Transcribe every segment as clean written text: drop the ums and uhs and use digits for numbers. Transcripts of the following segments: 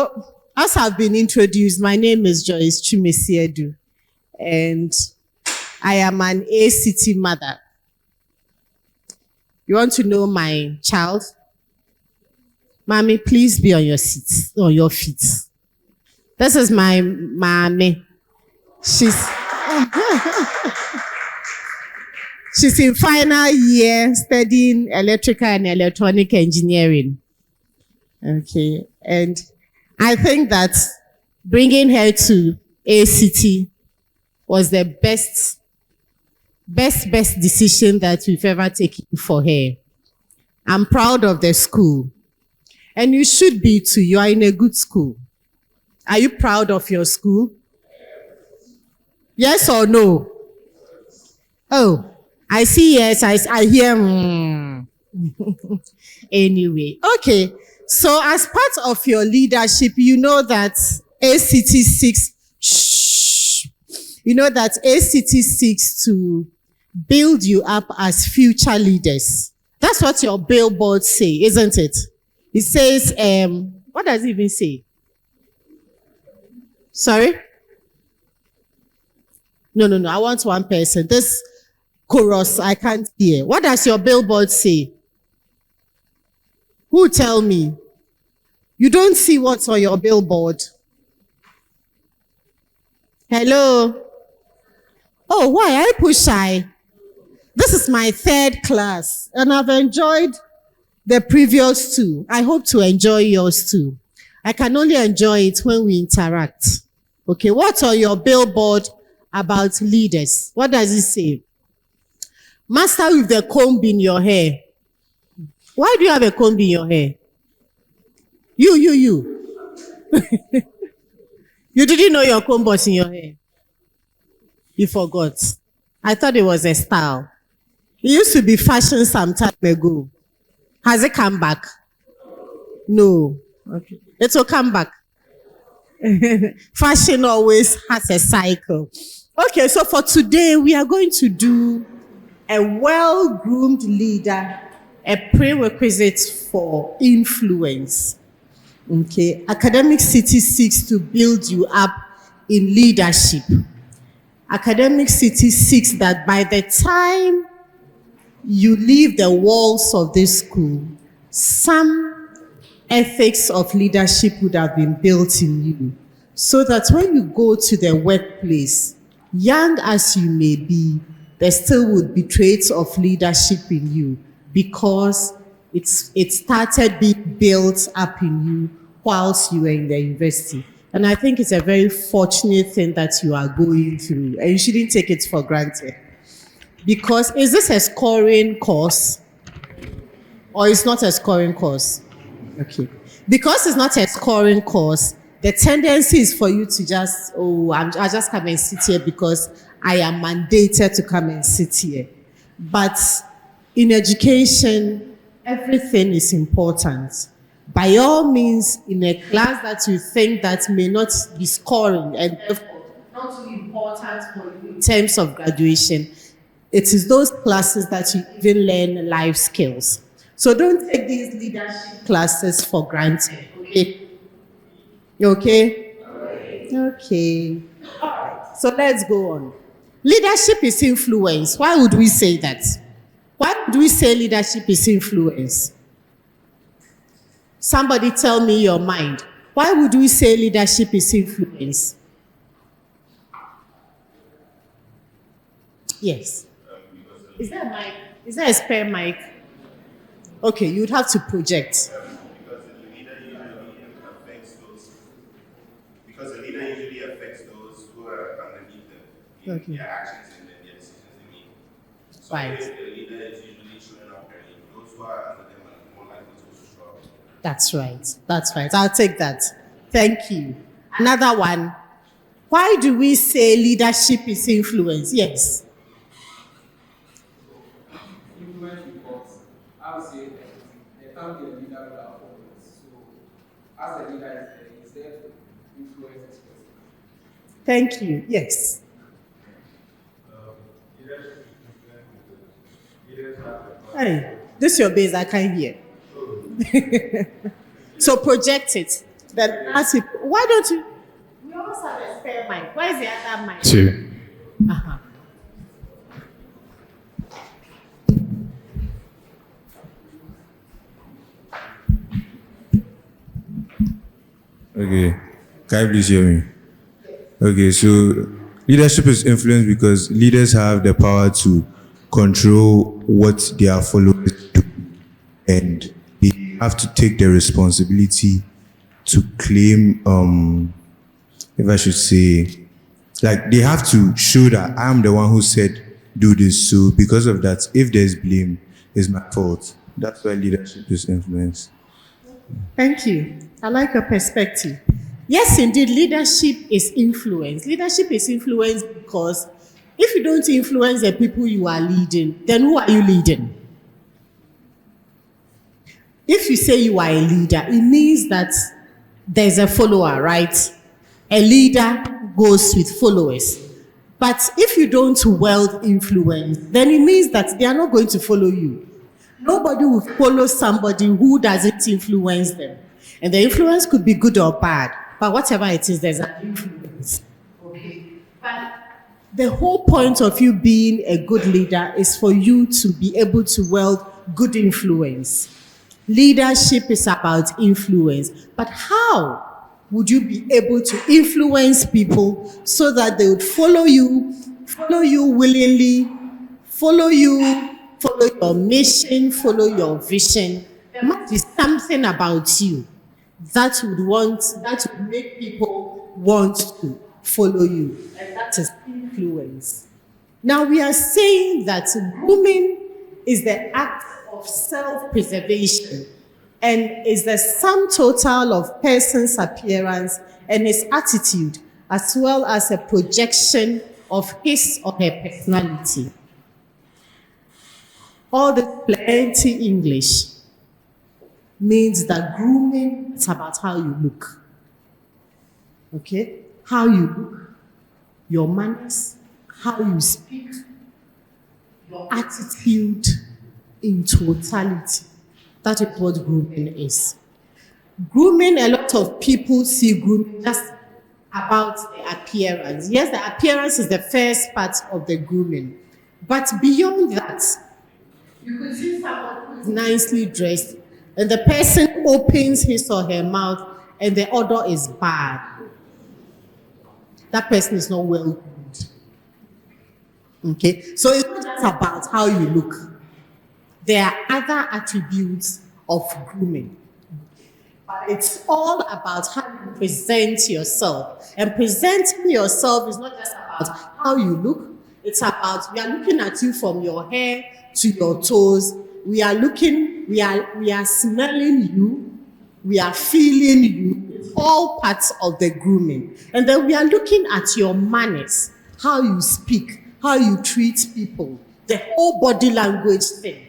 So, as I've been introduced, my name is Joyce Twumasi-Adu, and I am an ACT mother. You want to know my child? Mommy, please be on your seat, on your feet. This is my mommy. She's in final year studying electrical and electronic engineering. Okay, and I think that bringing her to ACT was the best decision that we've ever taken for her. I'm proud of the school. And you should be too. You are in a good school. Are you proud of your school? Yes or no? Oh, I see yes, I hear Anyway, okay. So as part of your leadership, you know that ACT seeks, to build you up as future leaders. That's what your billboards say, isn't it? It says, what does it even say? Sorry? No, I want one person. This chorus, I can't hear. What does your billboard say? Who tell me? You don't see what's on your billboard. Hello? Oh, why? Are you shy? This is my third class, and I've enjoyed the previous two. I hope to enjoy yours too. I can only enjoy it when we interact. Okay, what's on your billboard about leaders? What does it say? Master with the comb in your hair. Why do you have a comb in your hair? You. You didn't know your comb was in your hair. You forgot. I thought it was a style. It used to be fashion some time ago. Has it come back? No. Okay. It will come back. Fashion always has a cycle. Okay, so for today, we are going to do a well-groomed leader, a prerequisite for influence. Okay, Academic City seeks to build you up in leadership. Academic City seeks that by the time you leave the walls of this school, some ethics of leadership would have been built in you, so that when you go to the workplace, young as you may be, there still would be traits of leadership in you, because it started being built up in you whilst you were in the university. And I think it's a very fortunate thing that you are going through, and you shouldn't take it for granted. Because is this a scoring course or it's not a scoring course? Okay. Because it's not a scoring course, the tendency is for you to just, I just come and sit here because I am mandated to come and sit here. But in education, everything is important. By all means, in a class that you think that may not be scoring and therefore not really important for you in terms of graduation, it is those classes that you even learn life skills. So don't take these leadership classes for granted. Okay? You okay? Okay. All right. So let's go on. Leadership is influence. Why would we say that? Why would we say leadership is influence? Somebody tell me your mind. Why would we say leadership is influence? Yes. Is there a mic? Is there a spare mic? Okay, you'd have to project. Because the leader usually affects those who are underneath them in their actions and their decisions they make. So Right. the leader is usually showing up early. Those who are under them are more likely to struggle. That's right. I'll take that. Thank you. Another one. Why do we say leadership is influence? Yes. Influence because I would say there can't be a leader without influence. So as a leader is there to influence this person. Thank you. Yes. Hey, this is your base. I can't hear. So project it. Then ask it, why don't you? We always have a spare mic. Why is the other mic? Two. Uh-huh. Okay. Can you please hear me? Okay, so leadership is influence because leaders have the power to control what their followers do, and they have to take the responsibility to claim, if I should say, like they have to show that I'm the one who said do this. So because of that, if there's blame, it's my fault. That's why leadership is influence. Thank you. I like your perspective. Yes, indeed, leadership is influence. Leadership is influence because if you don't influence the people you are leading, then who are you leading? If you say you are a leader, it means that there's a follower, right? A leader goes with followers. But if you don't well influence, then it means that they are not going to follow you. Nobody will follow somebody who doesn't influence them. And the influence could be good or bad, but whatever it is, there's an influence. Okay. But the whole point of you being a good leader is for you to be able to wield good influence. Leadership is about influence. But how would you be able to influence people so that they would follow you willingly, follow your mission, follow your vision? There must be something about you that would make people want to follow you, and that is influence. Now we are saying that grooming is the act of self-preservation and is the sum total of person's appearance and his attitude, as well as a projection of his or her personality. All the plenty English means that grooming is about how you look. Okay? How you look, your manners, how you speak, your attitude in totality. That is what grooming is. Grooming, a lot of people see grooming just about the appearance. Yes, the appearance is the first part of the grooming. But beyond that, you could see someone who is nicely dressed and the person opens his or her mouth and the odor is bad. That person is not well groomed. Okay? So it's not just about how you look. There are other attributes of grooming. But it's all about how you present yourself. And presenting yourself is not just about how you look. It's about, we are looking at you from your hair to your toes. We are smelling you. We are feeling you. It's all parts of the grooming. And then we are looking at your manners, how you speak, how you treat people, the whole body language thing.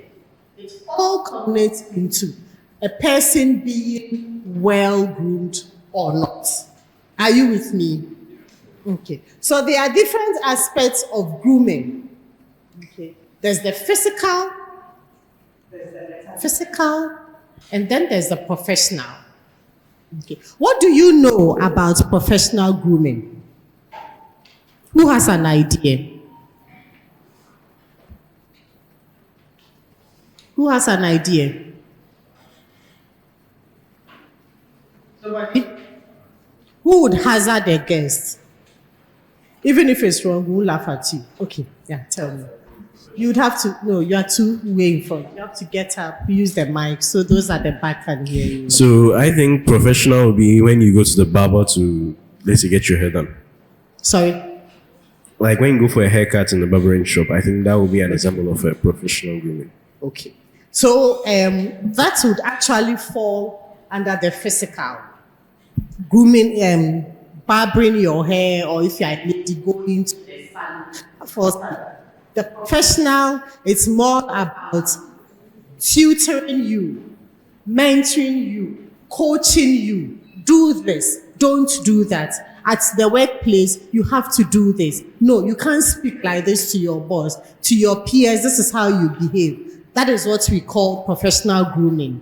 It all culminates into a person being well-groomed or not. Are you with me? Okay. So there are different aspects of grooming. Okay. There's the physical, and then there's the professional. Okay. What do you know about professional grooming? Who has an idea? Who has an idea? Somebody? Who would hazard a guess? Even if it's wrong, we'll laugh at you. Okay, yeah, tell me. You would have to, no, you are too way in front. You have to get up, use the mic, so those at the back can hear you. So I think professional will be when you go to the barber to, let's say, get your hair done. Sorry? Like when you go for a haircut in the barbering shop, I think that would be an example of a professional grooming. Okay. So that would actually fall under the physical. Grooming, barbering your hair, or if you are a lady going to the salon. The professional, it's more about tutoring you, mentoring you, coaching you. Do this, don't do that. At the workplace, you have to do this. No, you can't speak like this to your boss, to your peers. This is how you behave. That is what we call professional grooming.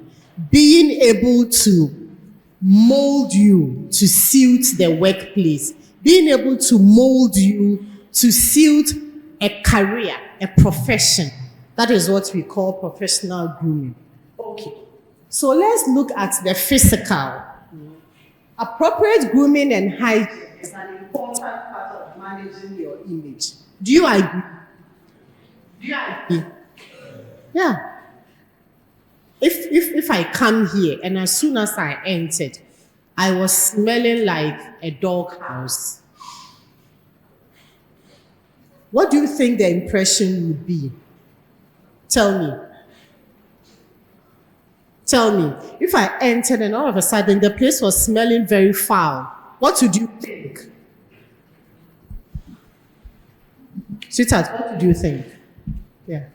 Being able to mold you to suit the workplace, being able to mold you to suit a career, a profession. That is what we call professional grooming. Okay, so let's look at the physical. Appropriate grooming and hygiene is an important part of managing your image. Do you agree? Do you agree? Yeah. If I come here and as soon as I entered, I was smelling like a doghouse, what do you think the impression would be? Tell me. Tell me. If I entered and all of a sudden the place was smelling very foul, what would you think? Sweetheart, what do you think? Yeah.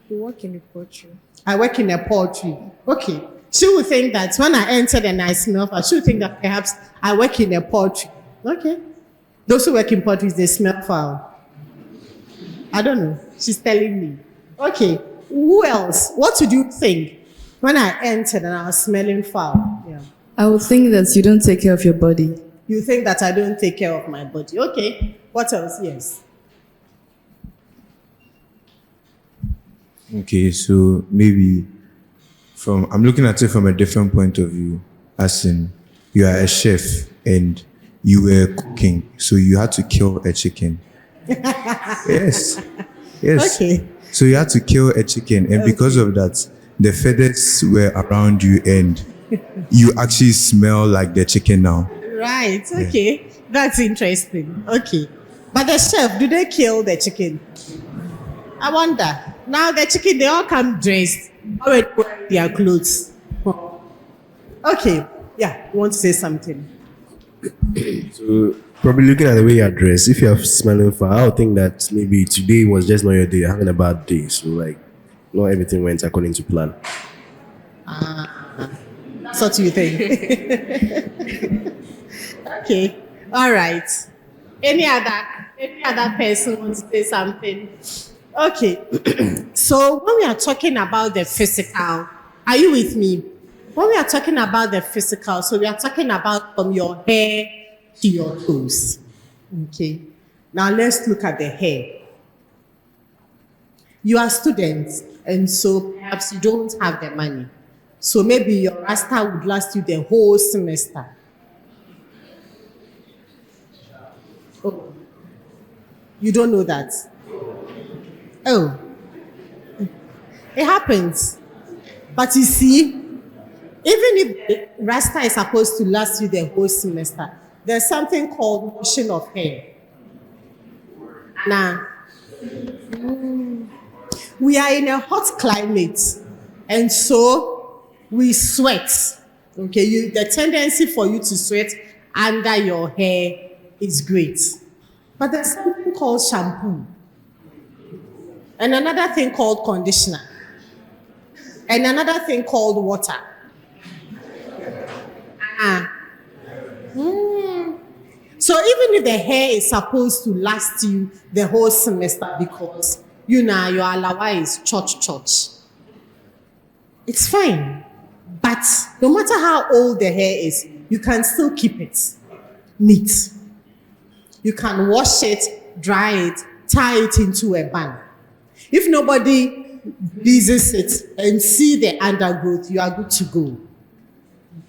You work in a poultry. I work in a poultry. Okay. She would think that when I entered and I smell, she would think that perhaps I work in a poultry. Okay. Those who work in poultry, they smell foul. I don't know. She's telling me. Okay. Who else? What would you think when I entered and I was smelling foul? Yeah. I would think that you don't take care of your body. You think that I don't take care of my body. Okay. What else? Yes. Okay, so maybe I'm looking at it from a different point of view. As in, you are a chef and you were cooking, so you had to kill a chicken. Yes. Okay. So you had to kill a chicken, and because of that, the feathers were around you, and you actually smell like the chicken now. Right. Okay. Yeah. That's interesting. Okay. But the chef, do they kill the chicken? I wonder. Now the chicken, they all come dressed, already wearing their clothes. Okay. Yeah. You want to say something? So probably looking at the way you're dressed, if you're smelling foul, I would think that maybe today was just not your day, you're having a bad day. So like, not everything went according to plan. That's what you think. Okay. All right. Any other person wants to say something? Okay. So when we are talking about the physical, are you with me? When we are talking about the physical, so we are talking about from your hair to your toes. Okay. Now let's look at the hair. You are students, and so perhaps you don't have the money. So maybe your rasta would last you the whole semester. Oh, you don't know that? Oh, it happens. But you see, even if the rasta is supposed to last you the whole semester, there's something called washing of hair. Now, we are in a hot climate, and so we sweat. Okay, the tendency for you to sweat under your hair is great. But there's something called shampoo, and another thing called conditioner, and another thing called water. So even if the hair is supposed to last you the whole semester because, you know, your alawa is church, it's fine. But no matter how old the hair is, you can still keep it neat. You can wash it, dry it, tie it into a bun. If nobody uses it and see the undergrowth, you are good to go.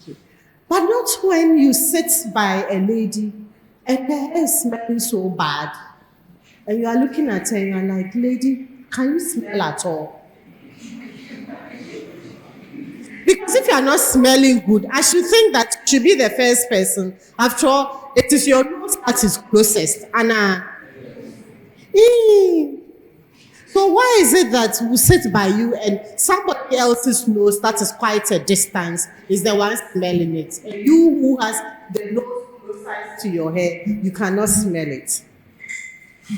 Okay. But not when you sit by a lady and her hair is smelling so bad, and you are looking at her and you are like, lady, can you smell at all? Because if you are not smelling good, I should think that you should be the first person. After all, it is your nose that is closest. So why is it that we sit by you and somebody else's nose that is quite a distance is the one smelling it? And you who has the nose closest to your hair, you cannot smell it.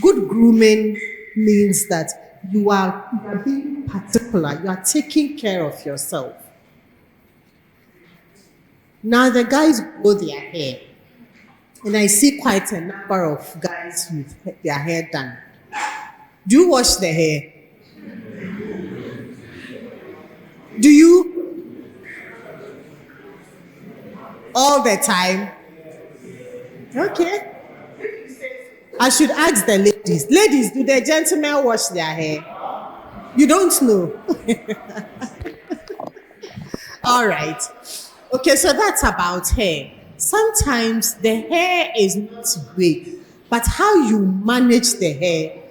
Good grooming means that you are being particular. You are taking care of yourself. Now the guys grow their hair, and I see quite a number of guys with their hair done. Do you wash the hair? Do you? All the time? Okay. I should ask the ladies. Ladies, do the gentlemen wash their hair? You don't know. All right. Okay, so that's about hair. Sometimes the hair is not great, but how you manage the hair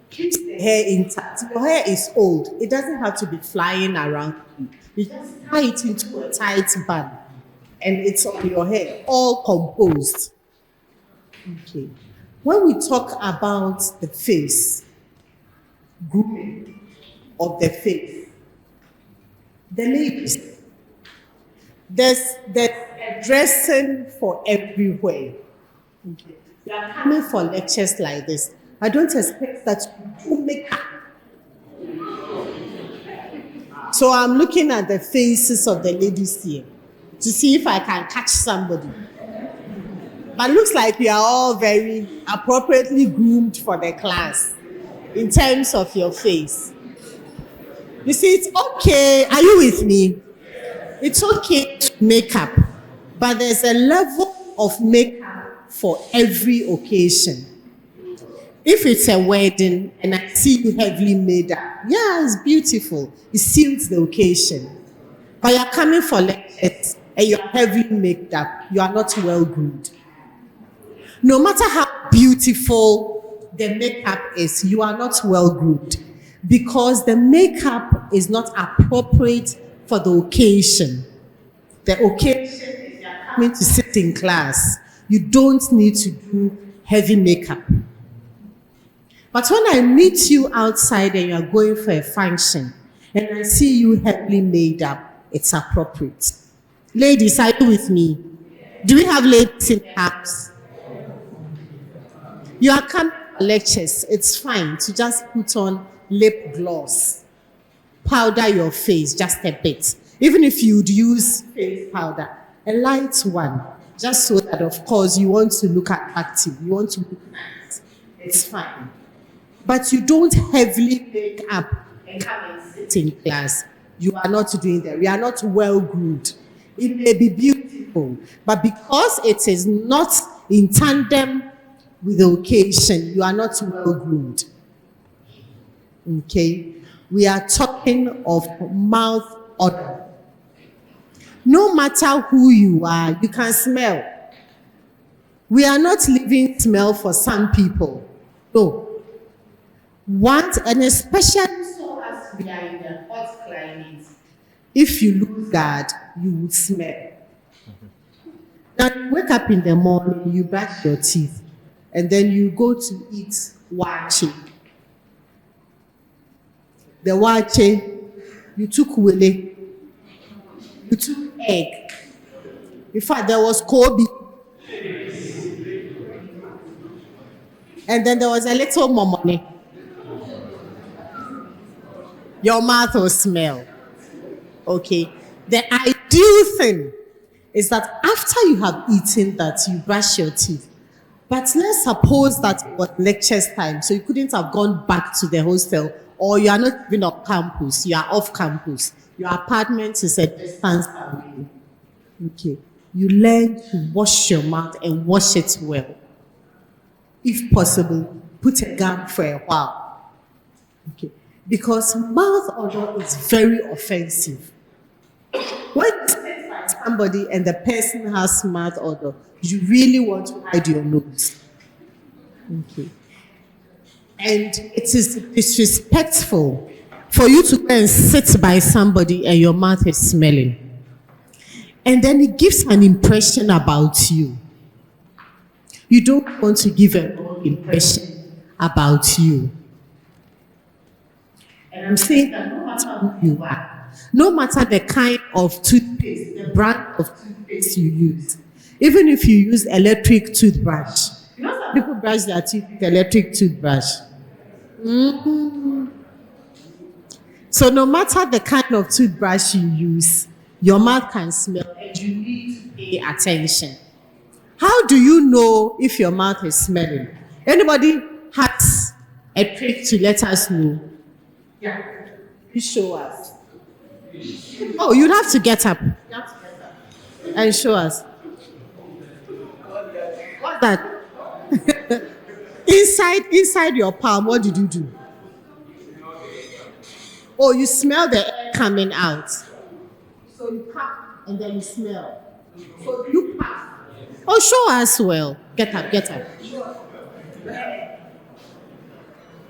keeps the hair intact. Your hair is old. It doesn't have to be flying around you. You just tie it into a tight bun, and it's on your hair, all composed. Okay. When we talk about the face, grooming of the face, the ladies, there's dressing for everywhere. Okay. You are coming for lectures like this. I don't expect that you do makeup. So I'm looking at the faces of the ladies here to see if I can catch somebody. But looks like we are all very appropriately groomed for the class in terms of your face. You see, it's okay. Are you with me? It's okay to make up, but there's a level of makeup for every occasion. If it's a wedding and I see you heavily made up, yeah, it's beautiful. It suits the occasion. But you're coming for lectures and you're heavily made up, you are not well groomed. No matter how beautiful the makeup is, you are not well groomed because the makeup is not appropriate for the occasion. The occasion is you're coming to sit in class. You don't need to do heavy makeup. But when I meet you outside and you're going for a function and I see you heavily made up, it's appropriate. Ladies, are you with me? Do we have ladies in the house? You are coming for lectures. It's fine to just put on lip gloss, powder your face just a bit. Even if you'd use face powder, a light one, just so that, of course, you want to look attractive. You want to look nice. It's fine. But you don't heavily make up and come and sit in class. You are not doing that. We are not well groomed. It may be beautiful, but because it is not in tandem with the occasion, you are not well groomed. Okay? We are talking of mouth odor. No matter who you are, you can smell. We are not leaving smell for some people. No. And especially so as we are in the hot climate, if you look bad, you would smell. Now you wake up in the morning, you brush your teeth, and then you go to eat wache. The wache, you took wele, you took egg. In fact, there was Kobe. And then there was a little momone. Your mouth will smell. Okay. The ideal thing is that after you have eaten that, you brush your teeth. But let's suppose that it was lectures time, so you couldn't have gone back to the hostel, or you are not even on campus, you are off campus. Your apartment is a distance away. Okay. You learn to wash your mouth and wash it well. If possible, put a gum for a while. Okay. Because mouth odor is very offensive. When you sit by somebody and the person has mouth odor, you really want to hide your nose. Okay. And it is disrespectful for you to go and sit by somebody and your mouth is smelling. And then it gives an impression about you. You don't want to give a wrong impression about you. And I'm saying that no matter who you are, no matter the kind of toothpaste, the brand of toothpaste you use, even if you use electric toothbrush, you know some people brush their teeth with electric toothbrush. Mm-hmm. So no matter the kind of toothbrush you use, your mouth can smell and you need to pay attention. How do you know if your mouth is smelling? Anybody has a trick to let us know? Yeah. You show us. Oh, you'd have to get up. And show us. What's that? inside your palm, what did you do? Oh, you smell the air coming out. So you pack and then you smell. So you pack. Oh, show us well. Get up.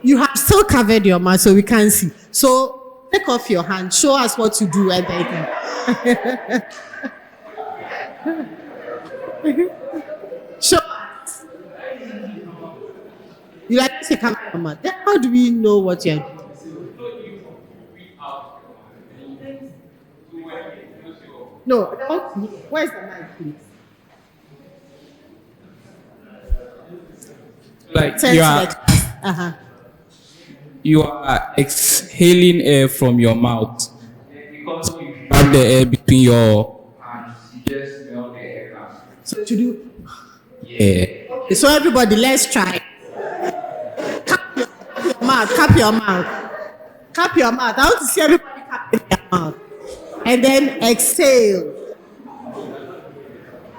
You have still covered your mouth so we can't see. So take off your hand, show us what to do, and then show us. You like to say, come on, mouth. Then how do we know what you're doing? No, where's the mic, please? Like Turn to the class. you are exhaling air from your mouth. Because you have the air between your hands, you just smell the air now. So to do. Yeah. Okay, so everybody, let's try. Cup your mouth. I want to see everybody cup their mouth. And then exhale.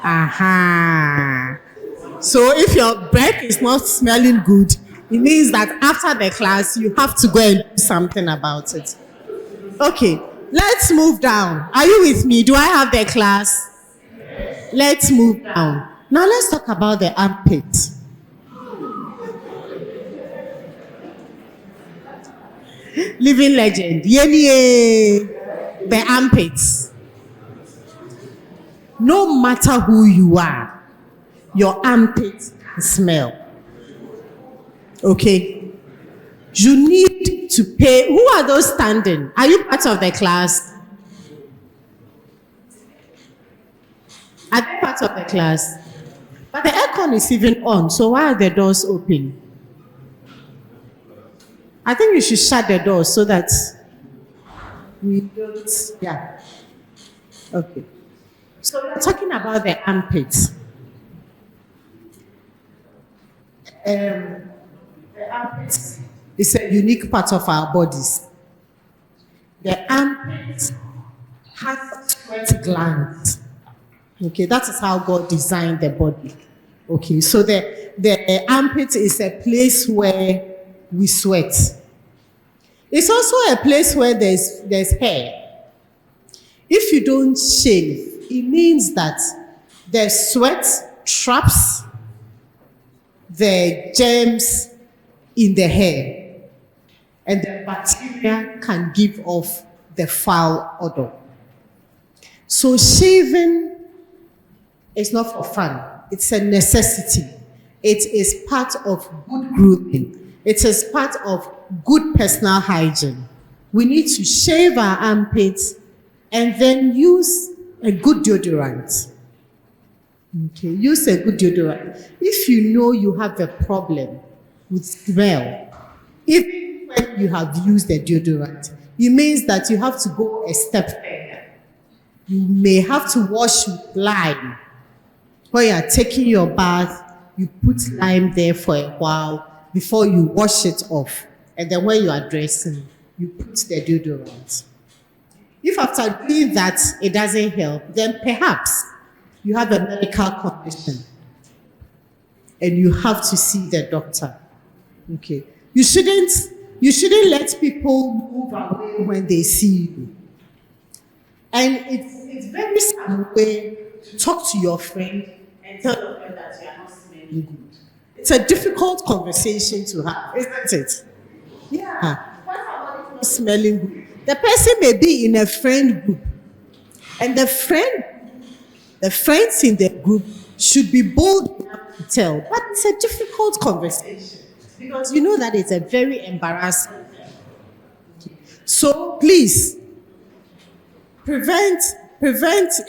Aha. So if your breath is not smelling good, it means that after the class, you have to go and do something about it. Okay, let's move down. Are you with me? Do I have the class? Let's move down. Now let's talk about the armpit. Living legend. Yeni, the armpits. No matter who you are, your armpits can smell. Okay? You need to pay. Who are those standing? Are you part of the class? Are they part of the class? But the aircon is even on, so why are the doors open? I think you should shut the doors so that we don't. Yeah. Okay. So we're talking about the armpits. The armpits is a unique part of our bodies. The armpit has sweat glands. Okay, that is how God designed the body. Okay, so the armpit is a place where we sweat. It's also a place where there's hair. If you don't shave, it means that the sweat traps the germs in the hair, and the bacteria can give off the foul odor. So shaving is not for fun. It's a necessity. It is part of good grooming. It is part of good personal hygiene. We need to shave our armpits and then use a good deodorant. Okay, use a good deodorant. If you know you have a problem with smell, even when you have used the deodorant, it means that you have to go a step further. You may have to wash with lime. When you are taking your bath, you put lime there for a while before you wash it off. And then when you are dressing, you put the deodorant. If after doing that, it doesn't help, then perhaps you have a medical condition and you have to see the doctor. Okay. You shouldn't let people move away when they see you. And it's very sad way to talk to your friend and tell your friend that you are not smelling good. It's a difficult conversation to have, isn't it? Yeah. When somebody is smelling good, the person may be in a friend group, and the friends in the group should be bold enough to tell. But it's a difficult conversation because you know that it's a very embarrassing thing. So please prevent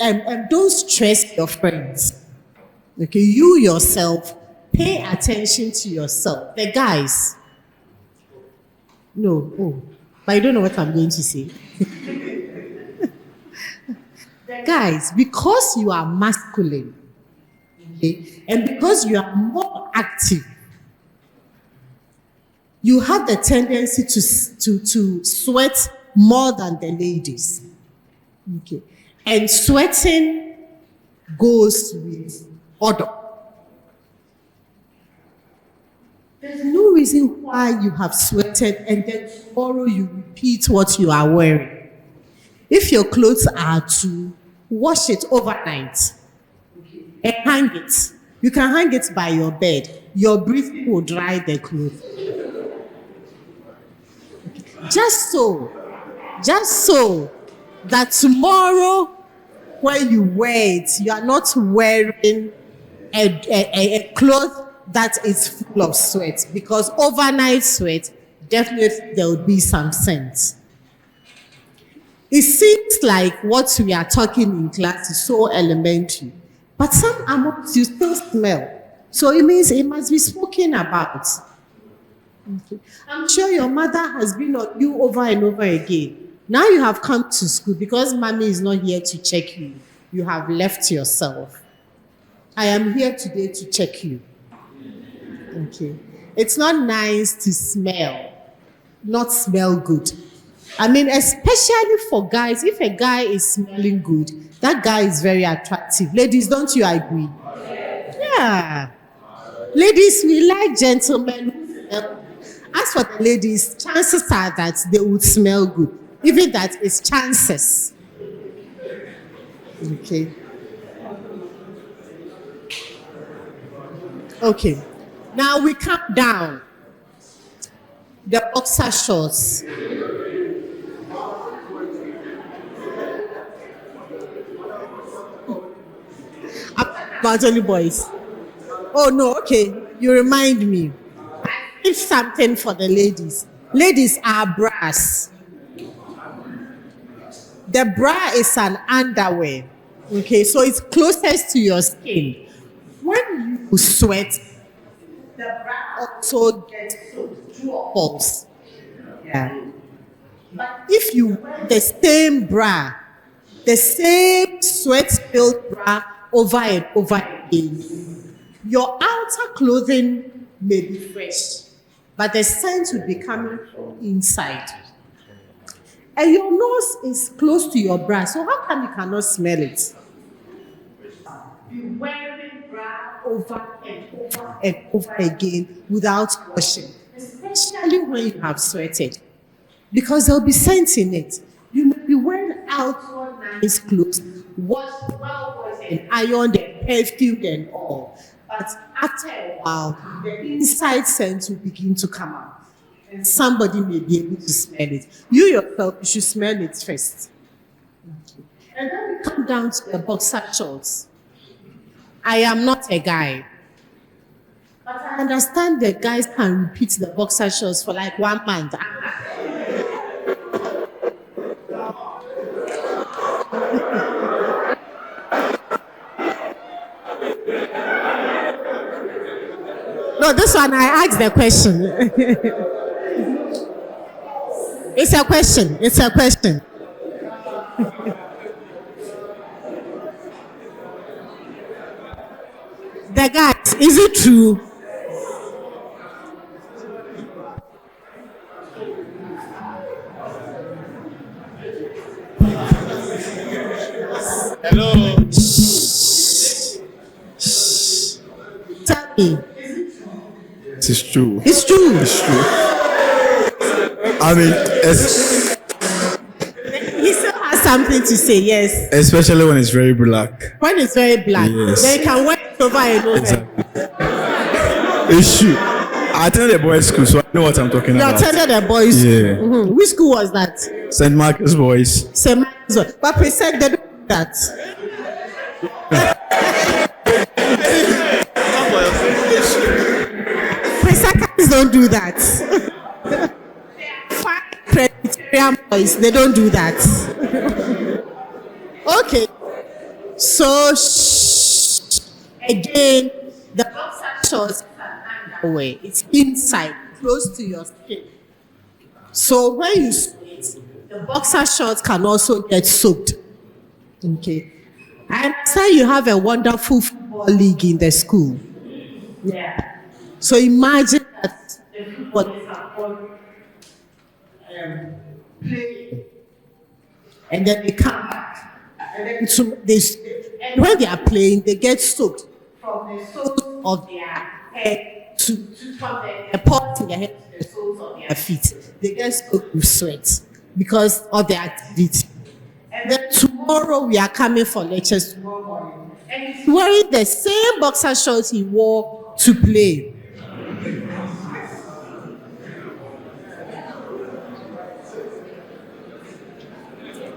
and don't stress your friends. Okay, you yourself pay attention to yourself. The guys, but I don't know what I'm going to say. The guys, because you are masculine, okay, and because you are more active, you have the tendency to sweat more than the ladies. Okay. And sweating goes with odor. There's no reason why you have sweated and then tomorrow you repeat what you are wearing. If your clothes are too, wash it overnight and hang it. You can hang it by your bed. Your breathing will dry the clothes. Just so that tomorrow when you wear it, you are not wearing a cloth that is full of sweat, because overnight sweat, definitely there will be some scent. It seems like what we are talking in class is so elementary, but some amongst you still smell. So it means it must be spoken about. Okay. I'm sure your mother has been on you over and over again. Now you have come to school because mommy is not here to check you. You have left yourself. I am here today to check you. Okay. It's not nice to smell, not smell good. I mean, especially for guys, if a guy is smelling good, that guy is very attractive. Ladies, don't you agree? Yeah. Ladies, we like gentlemen who smell. As for the ladies, chances are that they would smell good. Even that is chances. Okay. Okay. Now we come down. The boxer shorts. About only boys. Oh no, okay. You remind me. If something for the ladies. Ladies are bras. The bra is an underwear. Okay, so it's closest to your skin. When you sweat, the bra also gets through pores. Yeah. But if you wear the same bra, the same sweat-filled bra over and over again, your outer clothing may be fresh, but the scent will be coming from inside. And your nose is close to your bra, so how come you cannot smell it? Be wearing bra over and over and over again without washing, especially when you have sweated, because there'll be scent in it. You may be wearing outward nice clothes, washed, well-washed and ironed and perfumed and all, but after a while, the inside scent will begin to come out. And somebody may be able to smell it. You yourself, you should smell it first. Okay. And then we come down to the boxer shorts. I am not a guy, but I understand that guys can repeat the boxer shorts for like 1 month. No, this one I asked the question. It's a question. It's a question. The guys, is it true? Hello. Tell me. It's true. It's true. It's true. I mean, He still has something to say, yes. especially when it's very black. When it's very black, Yes. then you can wear it over and over. Exactly. It's true. I attended a boys' school, so I know what I'm talking You about. attended a boys' school. Yeah. Mhm. Which school was that? St. Marcus Boys. St. Marcus. But we said they don't do that. Presbyterians don't do that. Fine Presbyterian boys, they don't do that. Okay. So, again, the boxer shorts is an underwear. It's inside, close to your skin. So when you sweat, the boxer shorts can also get soaked. Okay. I understand you have a wonderful football league in the school. Yeah. So imagine that the footballers are all playing, and then they come back. And and when they are playing, they get soaked from the soles of their head from the paws in their head to the soles of their feet. They get soaked with sweat because of the activity. And then tomorrow we are coming for lectures tomorrow morning. And he's wearing the same boxer shorts he wore to play.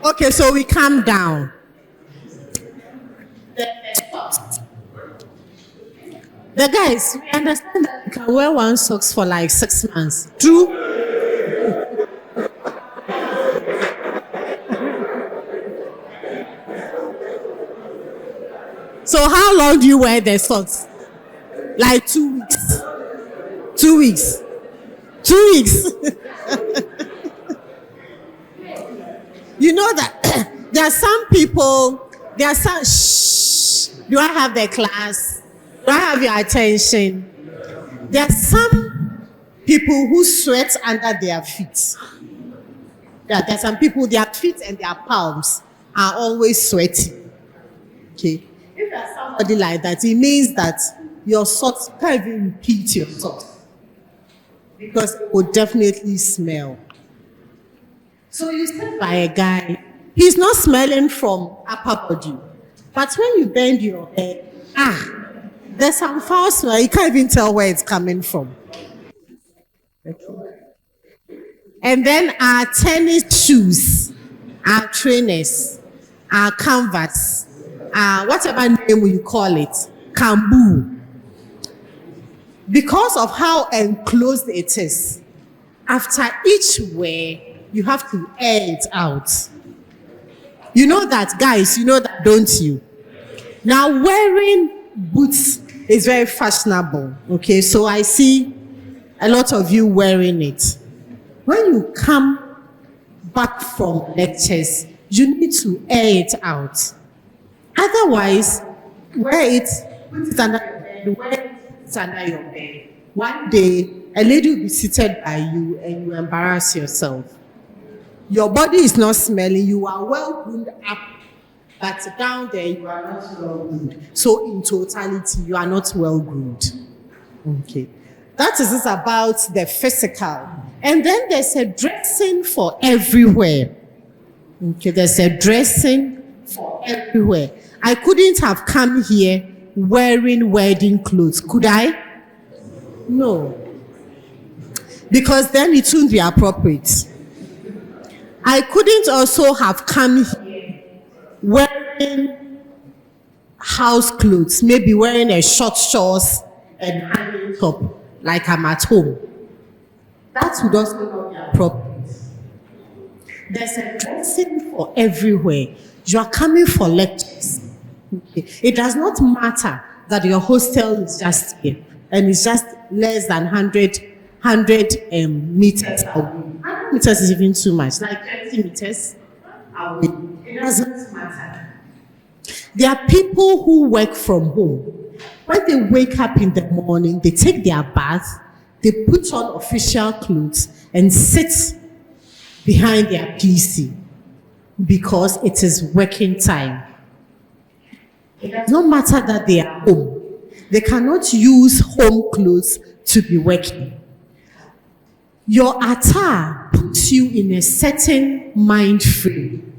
Okay, so we calm down. The guys, we understand that you can wear one socks for like 6 months. True? So how long do you wear the socks? Like 2 weeks. 2 weeks. 2 weeks. You know that there are some people, there are some, do I have the class? Do I have your attention? There are some people who sweat under their feet. Yeah, there are some people, their feet and their palms are always sweaty. Okay. If there's somebody like that, it means that your socks can't even repeat your socks because it will definitely smell. So you sit by a guy, he's not smelling from upper body, but when you bend your head, there's some foul smell. You can't even tell where it's coming from. And then our tennis shoes, our trainers, our canvas, whatever name you call it, kambu. Because of how enclosed it is, after each wear, you have to air it out. You know that, guys, you know that, don't you? Now, wearing boots is very fashionable, okay? So I see a lot of you wearing it. When you come back from lectures, you need to air it out. Otherwise, put it under your bed, wear it under your bed. One day, a lady will be seated by you and you embarrass yourself. Your body is not smelling, you are well groomed up, but down there you are not well groomed. So in totality, you are not well groomed. Okay. That is it about the physical. And then there's a dressing for everywhere. Okay, there's a dressing for everywhere. I couldn't have come here wearing wedding clothes, could I? No. Because then it wouldn't be appropriate. I couldn't also have come here wearing house clothes, maybe wearing a short shorts and hanging top like I'm at home. That would also not be appropriate. There's a dressing for everywhere. You are coming for lectures. Okay. It does not matter that your hostel is just here and it's just less than 100 meters away. 100 meters is even too much, like 30 meters away. It doesn't matter. There are people who work from home. When they wake up in the morning, they take their bath, they put on official clothes and sit behind their PC because it is working time. It does not matter that they are home. They cannot use home clothes to be working. Your attire puts you in a certain mind frame.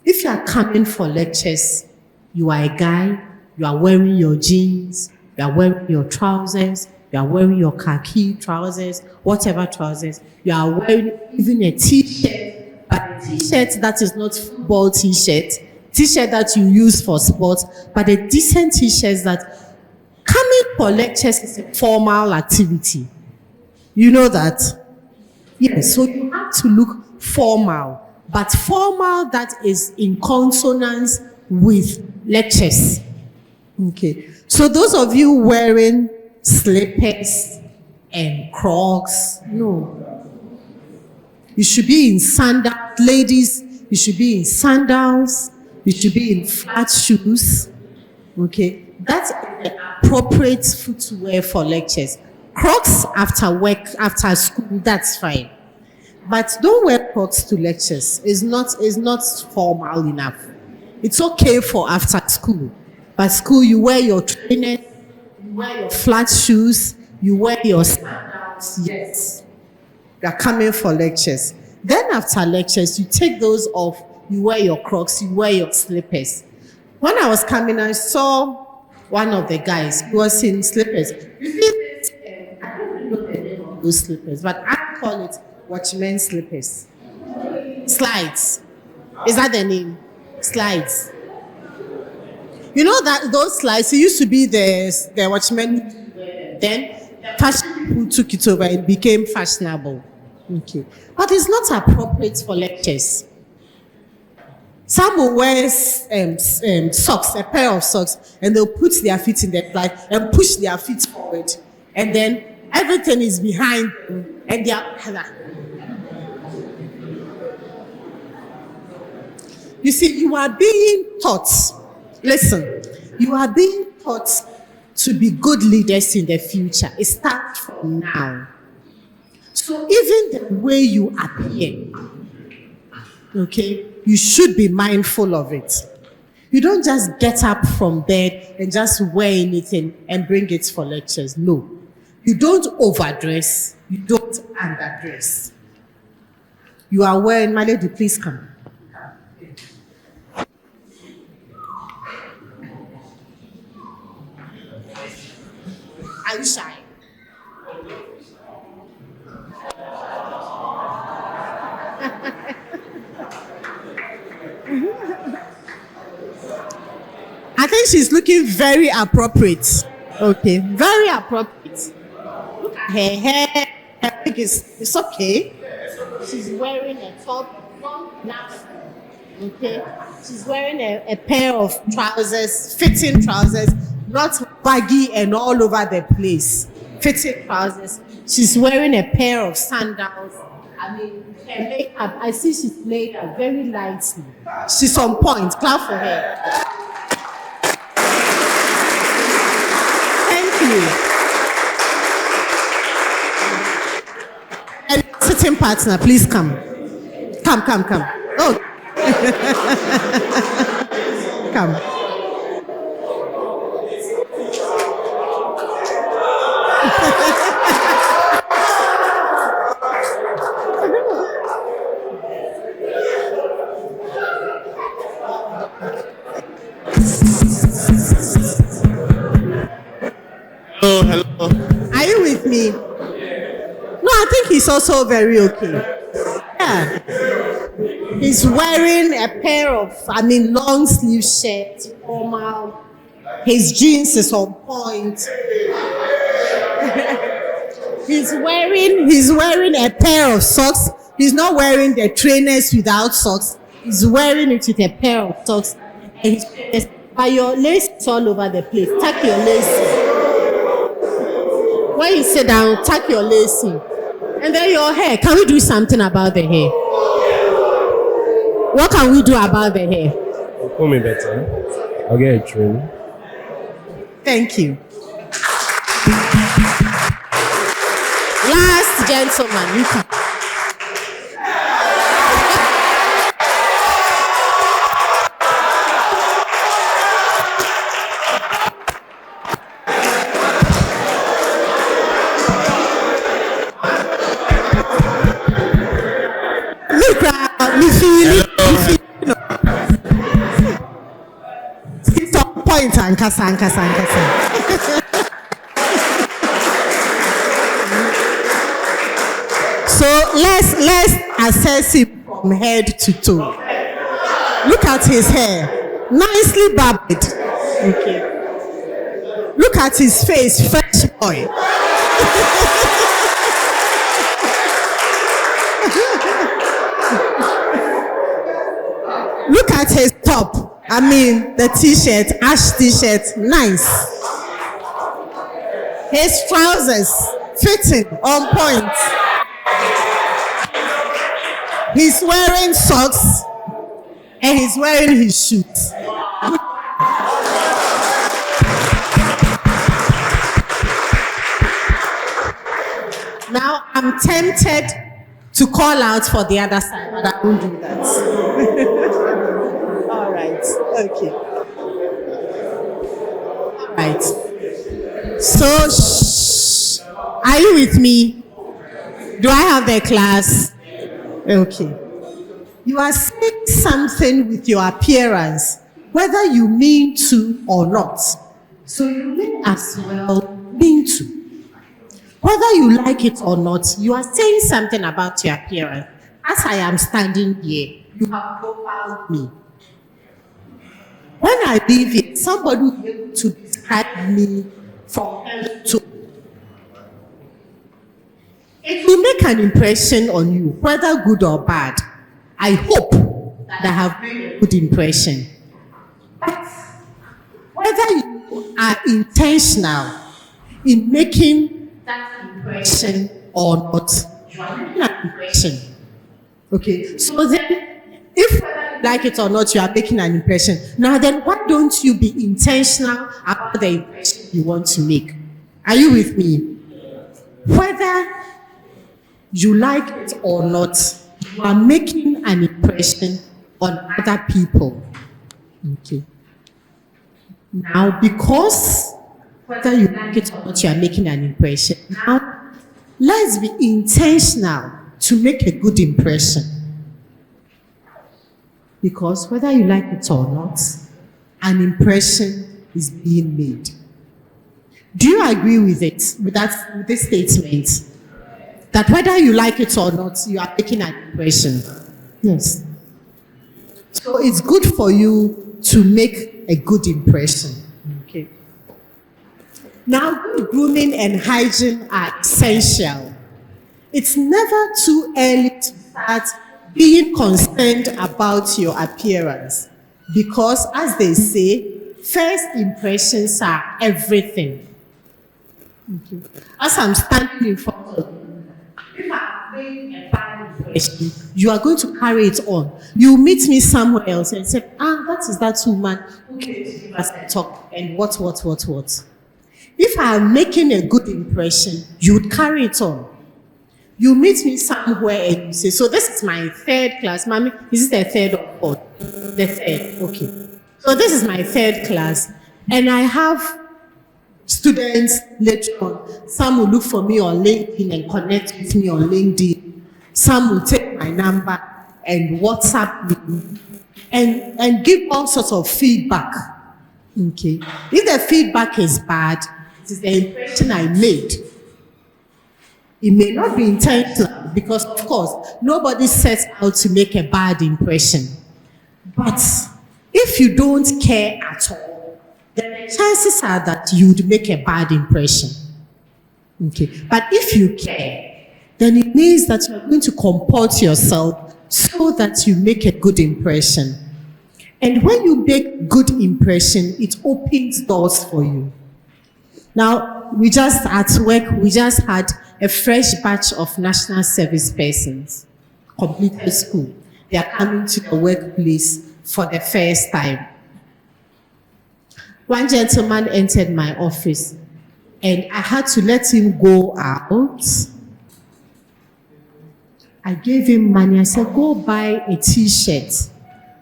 If you are coming for lectures, you are a guy, you are wearing your jeans, you are wearing your trousers, you are wearing your khaki trousers, whatever trousers, you are wearing even a t-shirt, but a t-shirt that is not football t-shirt that you use for sports, but a decent t-shirt that coming for lectures is a formal activity. You know that? Yes, so you have to look formal, but formal that is in consonance with lectures. Okay, so those of you wearing slippers and Crocs, no. You should be in sandals. Ladies, you should be in sandals. You should be in flat shoes. Okay, that's the appropriate footwear for lectures. Crocs after work, after school, that's fine. But don't wear Crocs to lectures. It's not formal enough. It's okay for after school. But school, you wear your trainers, you wear your flat shoes, you wear your sandals. Yes. You are coming for lectures. Then after lectures, you take those off, you wear your Crocs, you wear your slippers. When I was coming, I saw one of the guys who was in slippers. You see this, I don't really know the name of those slippers, but I call it watchman slippers. Slides. Is that the name? Slides. You know that those slides, it used to be the watchman, then fashion people took it over, it became fashionable. Okay. But it's not appropriate for lectures. Some will wear socks, a pair of socks, and they'll put their feet in the slide and push their feet forward. And then everything is behind them, and they are. You see, you are being taught, listen, you are being taught to be good leaders in the future. It starts from now. So even the way you appear, okay, you should be mindful of it. You don't just get up from bed and just wear anything and bring it for lectures. No. You don't overdress. You don't underdress. You are wearing, my lady, please come. Are you shy? I think she's looking very appropriate. Okay, very appropriate. Look at her hair. Her wig it's okay. She's wearing a top, long enough. Okay, she's wearing a pair of trousers, fitting trousers, not baggy and all over the place. Fitting trousers. She's wearing a pair of sandals. I mean, her makeup, I see she's made up very lightly. She's on point. Clap for her. Thank you. And sitting partner, please come. Come. Oh. Come. Hello. Are you with me? No, I think he's also very okay. Yeah. He's wearing a pair of, long sleeve shirt, formal. His jeans is on point. He's wearing a pair of socks. He's not wearing the trainers without socks. He's wearing it with a pair of socks. But your lace is all over the place. Tuck your lace. When you sit down, tuck your lace in. And then your hair. Can we do something about the hair? What can we do about the hair? Call me better. I'll get a trim. Thank you. Last gentleman, you come. Point and kasa. So let's assess him from head to toe. Look at his hair, nicely barbed. Okay. Look at his face, fresh boy. Look at his top. The t-shirt, ash t-shirt, nice. His trousers, fitting, on point. He's wearing socks and he's wearing his shoes. Now, I'm tempted to call out for the other side, but I won't do that. All right. Okay. Right. So, are you with me? Do I have the class? Okay. You are saying something with your appearance, whether you mean to or not. So you may as well mean to. Whether you like it or not, you are saying something about your appearance. As I am standing here, you have profiled me. When I leave here, somebody will be able to describe me from head to toe. It will make an impression on you, whether good or bad. I hope that I have made a good impression. But whether you are intentional in making that impression or not, you are making an impression. Okay, so then, if whether you like it or not, you are making an impression. Now then, why don't you be intentional about the impression you want to make? Are you with me? Whether you like it or not, you are making an impression on other people. Okay. Now, because whether you like it or not, you are making an impression. Now, let's be intentional to make a good impression. Because whether you like it or not, an impression is being made. Do you agree with it, with this statement? That whether you like it or not, you are making an impression. Yes. So it's good for you to make a good impression. Okay. Now, good grooming and hygiene are essential. It's never too early to start being concerned about your appearance. Because, as they say, first impressions are everything. Okay. As I'm standing in front of you, if I'm making a bad impression, you are going to carry it on. You meet me somewhere else and say, that is that woman who came to give us a talk and what. If I am making a good impression, you would carry it on. You meet me somewhere and you say, so this is my third class. Mommy, is it the third or fourth? The third, okay. So this is my third class. And I have students later on. Some will look for me on LinkedIn and connect with me on LinkedIn. Some will take my number and WhatsApp me and give all sorts of feedback. Okay. If the feedback is bad, it is the impression I made. It may not be intentional because, of course, nobody sets out to make a bad impression. But if you don't care at all, then the chances are that you would make a bad impression. Okay. But if you care, then it means that you're going to comport yourself so that you make a good impression. And when you make good impression, it opens doors for you. Now, we just had a fresh batch of national service persons completed school. They are coming to the workplace for the first time. One gentleman entered my office and I had to let him go out. I gave him money. I said, go buy a t-shirt.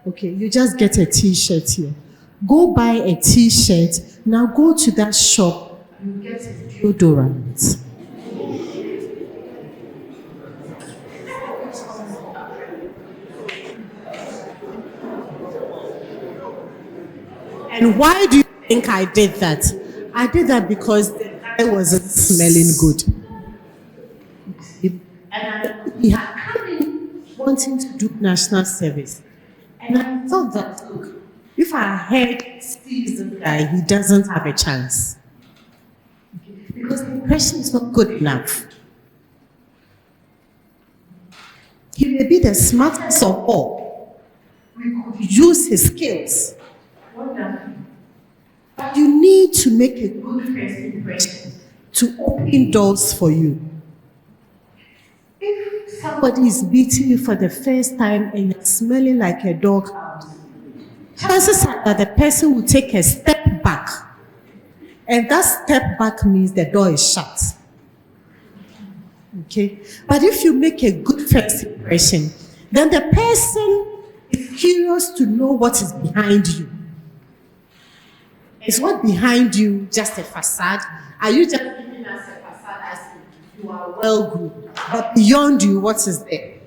Okay, you just get a t-shirt here. Go buy a t-shirt. Now go to that shop. You get a deodorant. And why do you think I did that? I did that because the guy wasn't smelling good. And he had come in wanting to do national service. And I thought that, look, if our head sees the guy, he doesn't have a chance. Because the impression is not good enough. He may be the smartest of all. We could use his skills. Wonderful. But you need to make a good first impression to open doors for you. If somebody is beating you for the first time and you're smelling like a dog, chances are that the person will take a step back. And that step back means the door is shut. Okay? But if you make a good first impression, then the person is curious to know what is behind you. Is what behind you just a facade? Are you just giving us a facade as you are well groomed, but beyond you, what is there?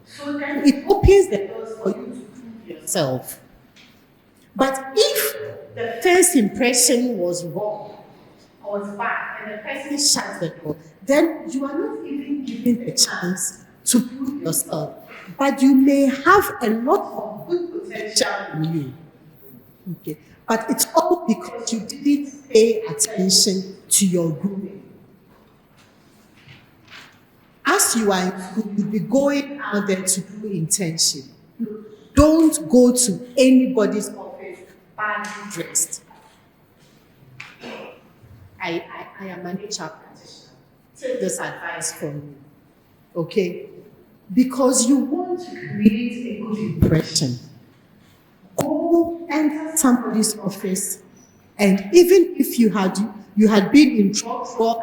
So then it opens the doors for you to prove yourself. But if the first impression was wrong or was bad and the person shuts the door, then you are not even given the chance to prove yourself. But you may have a lot of good potential in you. Okay. But it's all because you didn't pay attention to your grooming. As you are in school, you'll be going out there to do internship. Don't go to anybody's office badly dressed. I am an HR practitioner. Take this advice from me, okay? Because you want to create a good impression. Go enter somebody's office, and even if you had been in trouble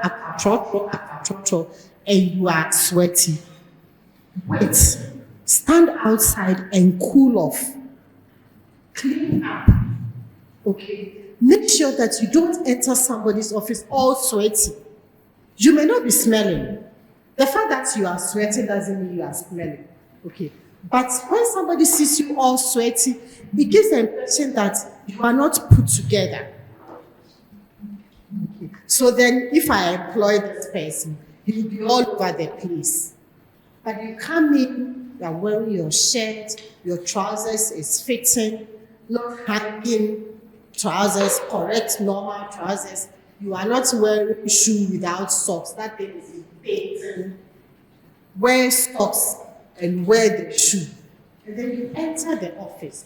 and you are sweaty, wait, stand outside and cool off, clean up, okay? Make sure that you don't enter somebody's office all sweaty. You may not be smelling. The fact that you are sweating doesn't mean you are smelling, okay? But when somebody sees you all sweaty, it gives the impression that you are not put together. Okay. So then, if I employ this person, he will be all over the place. But you come in, you are wearing your shirt, your trousers is fitting, not hanging trousers, correct, normal trousers. You are not wearing shoe without socks. That thing is irritating. Wear socks and wear the shoe. And then you enter the office.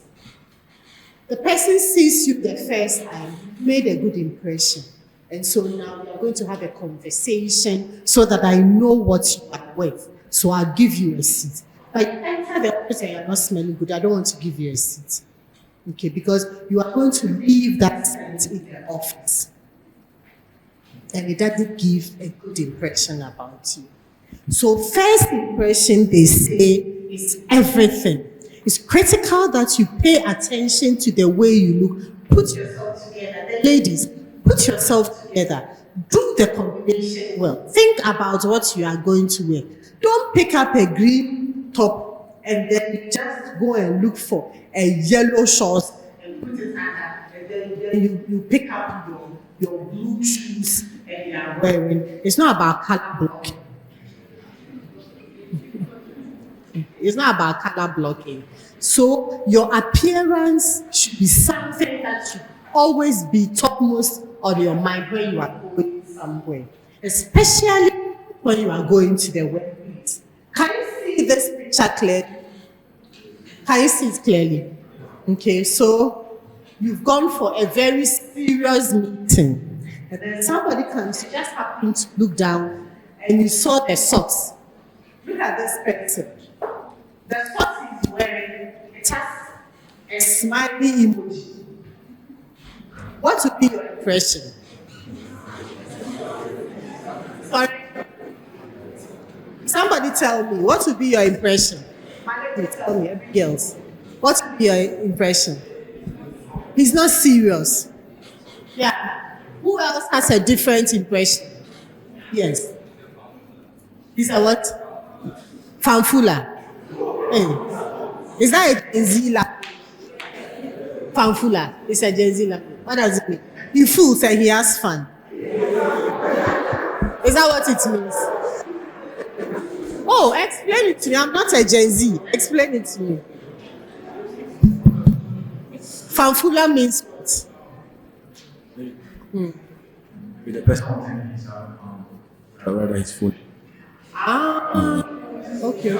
The person sees you the first time, made a good impression. And so now we are going to have a conversation so that I know what you are worth. So I'll give you a seat. But you enter the office and you're not smelling good, I don't want to give you a seat. Okay, because you are going to leave that scent in the office. And it doesn't give a good impression about you. So first impression, they say, is everything. It's critical that you pay attention to the way you look. Put yourself together. The ladies, put yourself together. Do the combination well. Think about what you are going to wear. Don't pick up a green top and then you just go and look for a yellow shorts and put it under, and then you pick up your blue shoes and you are wearing. It's not about color blocking. It's not about color blocking. So your appearance should be something that should always be topmost on your mind when you are going somewhere, especially when you are going to the workplace. Can you see this picture clearly? Can you see it clearly? Okay, so you've gone for a very serious meeting, and then somebody comes, you just happen to look down, and you saw the socks. Look at this person. The socks he's wearing, it has a smiley emoji. What would be your impression? Sorry? Somebody tell me, what would be your impression? Tell me, girls. What would be your impression? He's not serious. Yeah. Who else has a different impression? Yes. Is that what? Fanfula. Hey. Is that a Gen Z language? Fanfula. It's a Gen Z language. What does it mean? He fools and he has fun. Is that what it means? Oh, explain it to me. I'm not a Gen Z. Explain it to me. Fanfula means what? With the person. Rather his phone. Okay.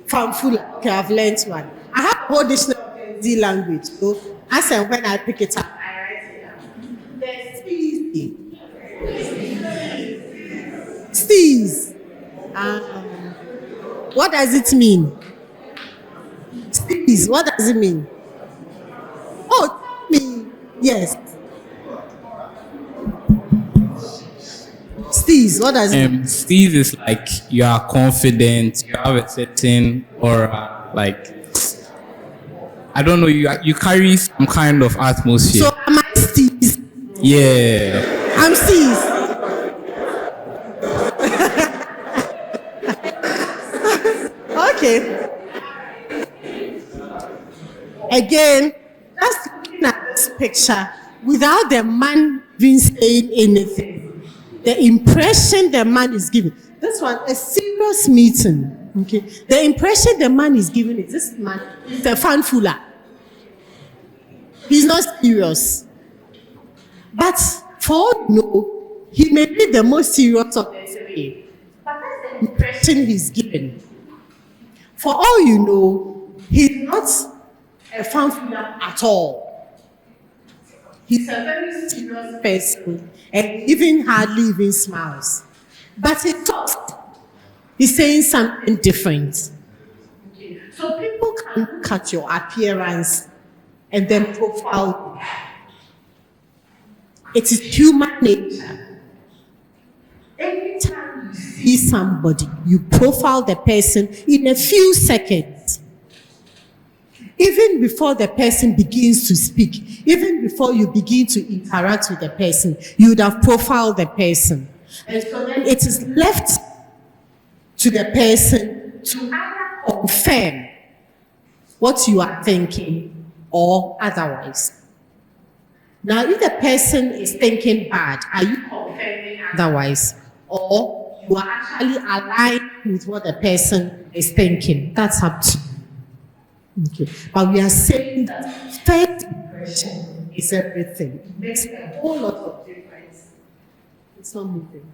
Fanfula. Okay, I've learned one. I have a whole dictionary of Gen Z language. So, as and when I pick it up, I write it down. There's Steez. What does it mean? Steez, what does it mean? Oh, tell me. Yes. Steez, what does it mean? Steez is like you are confident, you have a certain aura, like I don't know, you carry some kind of atmosphere. So am I Steez? Yeah. I'm Steez. Okay. Again, just looking at this picture without the man being saying anything, the impression the man is giving. This one, a serious meeting. Okay. The impression the man is giving is this man is a fanfuller. He's not serious. But for all you know, he may be the most serious of the three. But that's the impression he's given. For all you know, he's not a fanfuller at all. He's a very serious person and even hardly even smiles. But he talks. He's saying something different. Okay. So people can look at your appearance and then profile you. It is human nature. Every time you see somebody, you profile the person in a few seconds. Even before the person begins to speak, even before you begin to interact with the person, you would have profiled the person. And so then it is left to the person to either confirm what you are thinking or otherwise. Now, if the person is thinking bad, are you confirming otherwise? Or you are actually aligned with what the person is thinking? That's up to you. Okay. But we are saying that first impression is everything. It makes a whole lot of difference. It's not moving.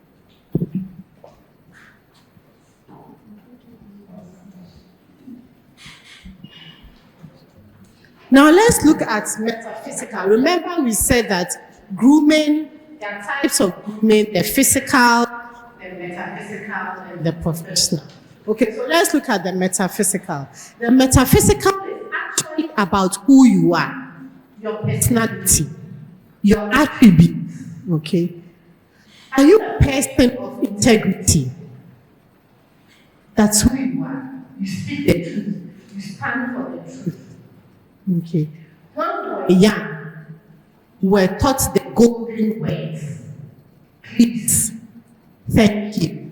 Now let's look at metaphysical. Remember we said that grooming, there are types of grooming, the physical, the metaphysical, and the professional. Okay, so let's look at the metaphysical. The metaphysical is actually about who you are, your personality, your attributes, okay? Are you a person of integrity? That's who you are. You speak the truth. You stand for the truth. Okay. When we were young, we were taught the golden words. Please, thank you,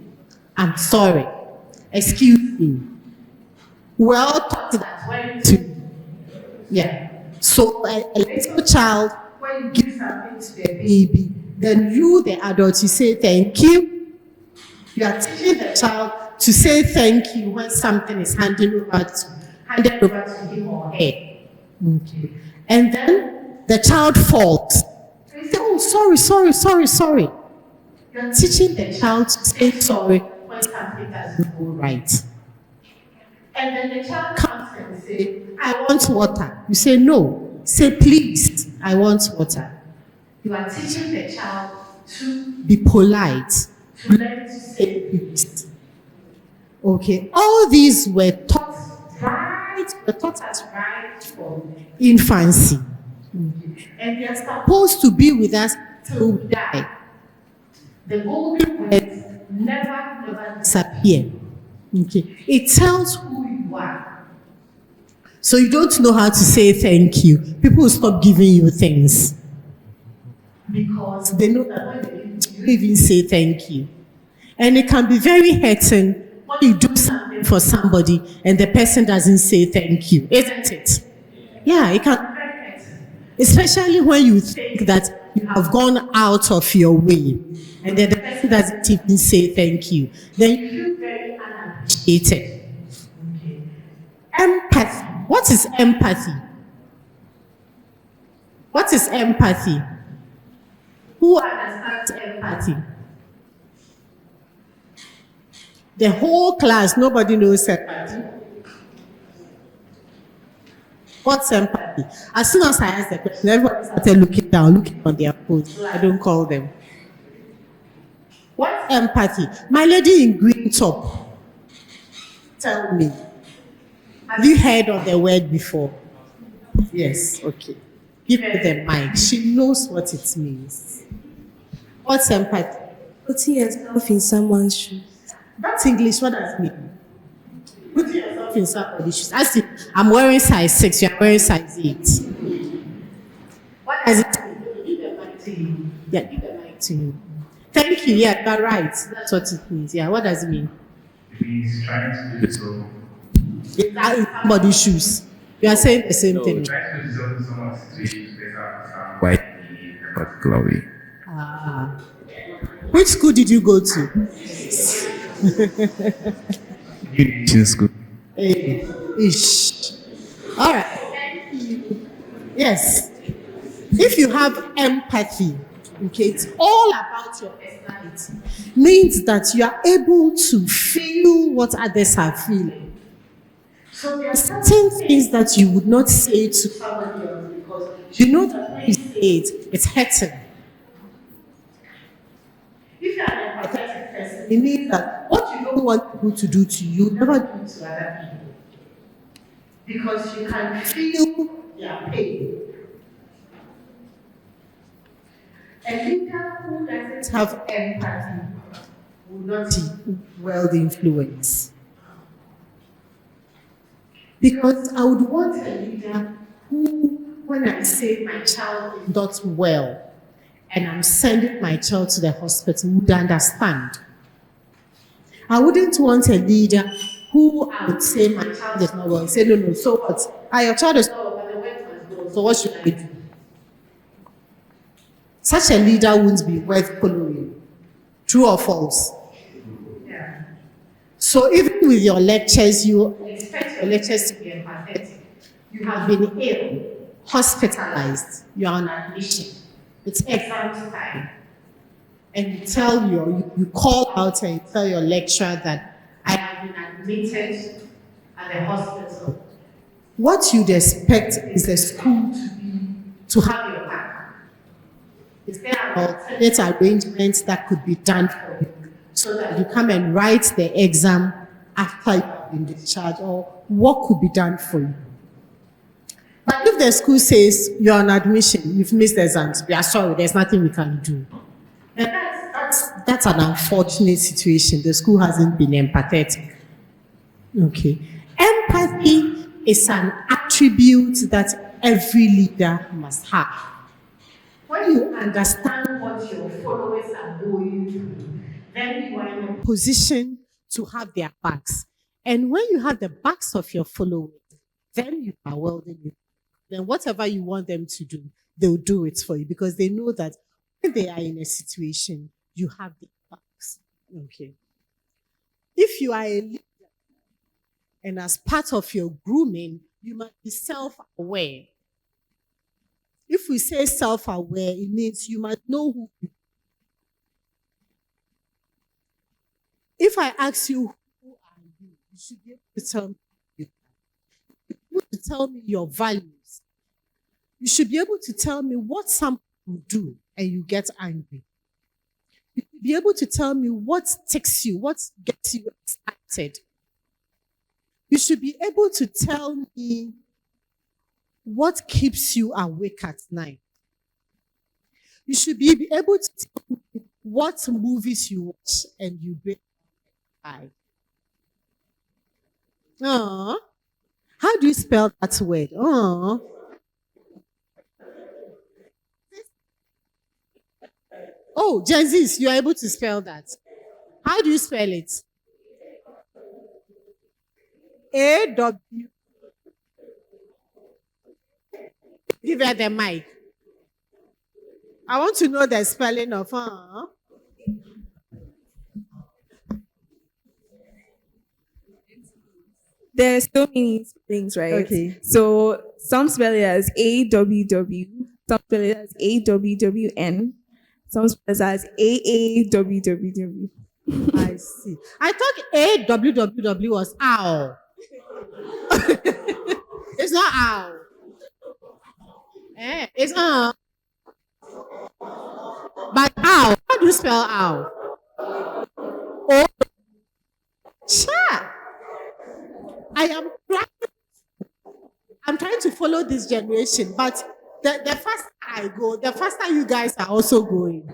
I'm sorry, excuse me. We were all taught that when to, yeah. So a little child, when you give something to the baby, then you, the adult, you say thank you. You are teaching the child to say thank you when something is handed over to him or her. Okay. And then the child falls. And you say, oh, sorry. You're teaching the child to say sorry when something doesn't go right. And then the child comes and says, I want water. You say, no. Say, please, I want water. You are teaching the child to be polite, to learn to say please. Okay. All these were taught us right from infancy. And they are supposed to be with us till we die. The golden words never disappear. Okay. It tells who you are. So you don't know how to say thank you. People will stop giving you things. Because they know that when you even say thank you. And it can be very hurting when you do something for somebody and the person doesn't say thank you, isn't it? Yeah, it can be very hurting. Especially when you think that you have gone out of your way and then the person doesn't even say thank you. Then you feel very unappreciated. Okay. Empathy. What is empathy? What is empathy? Who understands empathy? The whole class, nobody knows empathy. What's empathy? As soon as I asked the question, everybody started looking down, looking on their phones. So I don't call them. What's empathy? My lady in green top, tell me. Have you heard of the word before? Yes, okay. Give her the mic. She knows what it means. What's empathy? Putting yourself in someone's shoes. That's English. What does it mean? Putting yourself walk in somebody's shoes. I see, I'm wearing size 6, you're wearing size 8. What does it mean? Give the mic to you. Yeah, give the mic to you. Thank you. Yeah, you're right. That's what it means. Yeah, what does it mean? It means trying to do so. In somebody's shoes. You are saying the same thing. Trying to resolve someone's situation better understand why they need a particular way. Ah. Which school did you go to? Unity school. Ish. All right. Yes. If you have empathy, okay, it's all about your personality. Means that you are able to feel what others are feeling. So there are certain things that you would not say to somebody else because you know that when you say it, it's hurting. If you are an empathetic person, it means that what you don't want people to do to you, never do it to other people. Because you can feel their pain. A leader who doesn't have empathy will not be well influenced. Because I would want a leader who, when I say my child is not well, and I'm sending my child to the hospital, would understand. I wouldn't want a leader who I would say my child is not well. Say, no, so what? Your child is not well, but the weight must go. So what should I do? Such a leader won't be worth following. True or false? Yeah. So even with your lectures, you expect your lectures to be empathetic. You have been ill, hospitalized, you are on admission. It's exam time. And you call out and you tell your lecturer that I have been admitted at the hospital. What you'd expect is the school to have your back. Is there an alternate arrangement that could be done for you so that you come and write the exam after you have been discharged, or what could be done for you? But if the school says you're on admission, you've missed the exams, we are sorry, there's nothing we can do. And that's an unfortunate situation. The school hasn't been empathetic. Okay. Empathy is an attribute that every leader must have. When you understand what your followers are going through, then you are in a position to have their backs. And when you have the backs of your followers, then you are well done. Then whatever you want them to do, they'll do it for you because they know that when they are in a situation, you have the backs. Okay. If you are a leader, and as part of your grooming, you must be self-aware. If we say self-aware, it means you must know who you are. If I ask you, who are you? You should be able to tell me who you are. You should be able to tell me your values. You should be able to tell me what some people do and you get angry. You should be able to tell me what takes you, what gets you excited. You should be able to tell me what keeps you awake at night. You should be able to tell me what movies you watch and you break eye. How do you spell that word? Oh, Gen Zs, you are able to spell that. How do you spell it? A-W. Give her the mic. I want to know the spelling of There's so many things, right? Okay. So some spell it as AWW, some spell it as AWWN, some spell it as AAWWW. I see. I thought AWWW was owl. It's not owl. It's but owl. How do you spell owl? Oh, sure. I'm trying to follow this generation, but the faster I go, the faster you guys are also going.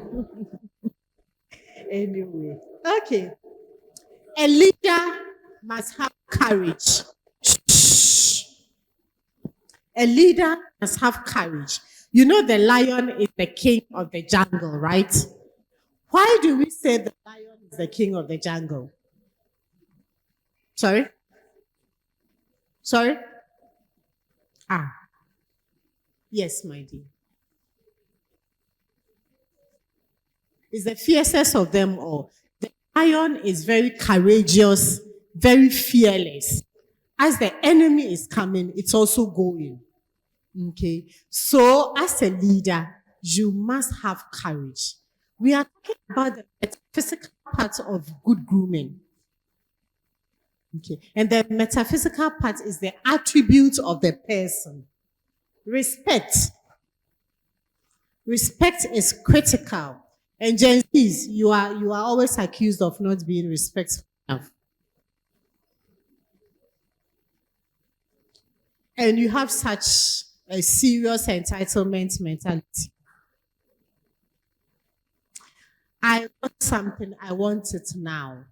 Anyway, okay. A leader must have courage. A leader must have courage. You know, the lion is the king of the jungle, right? Why do we say the lion is the king of the jungle? Sorry? Sorry? Ah. Yes, my dear. It's the fiercest of them all. The lion is very courageous, very fearless. As the enemy is coming, it's also going. Okay? So, as a leader, you must have courage. We are talking about the physical part of good grooming. Okay. And the metaphysical part is the attribute of the person. Respect. Respect is critical. And Gen Zs, you are always accused of not being respectful enough. And you have such a serious entitlement mentality. I want something, I want it now.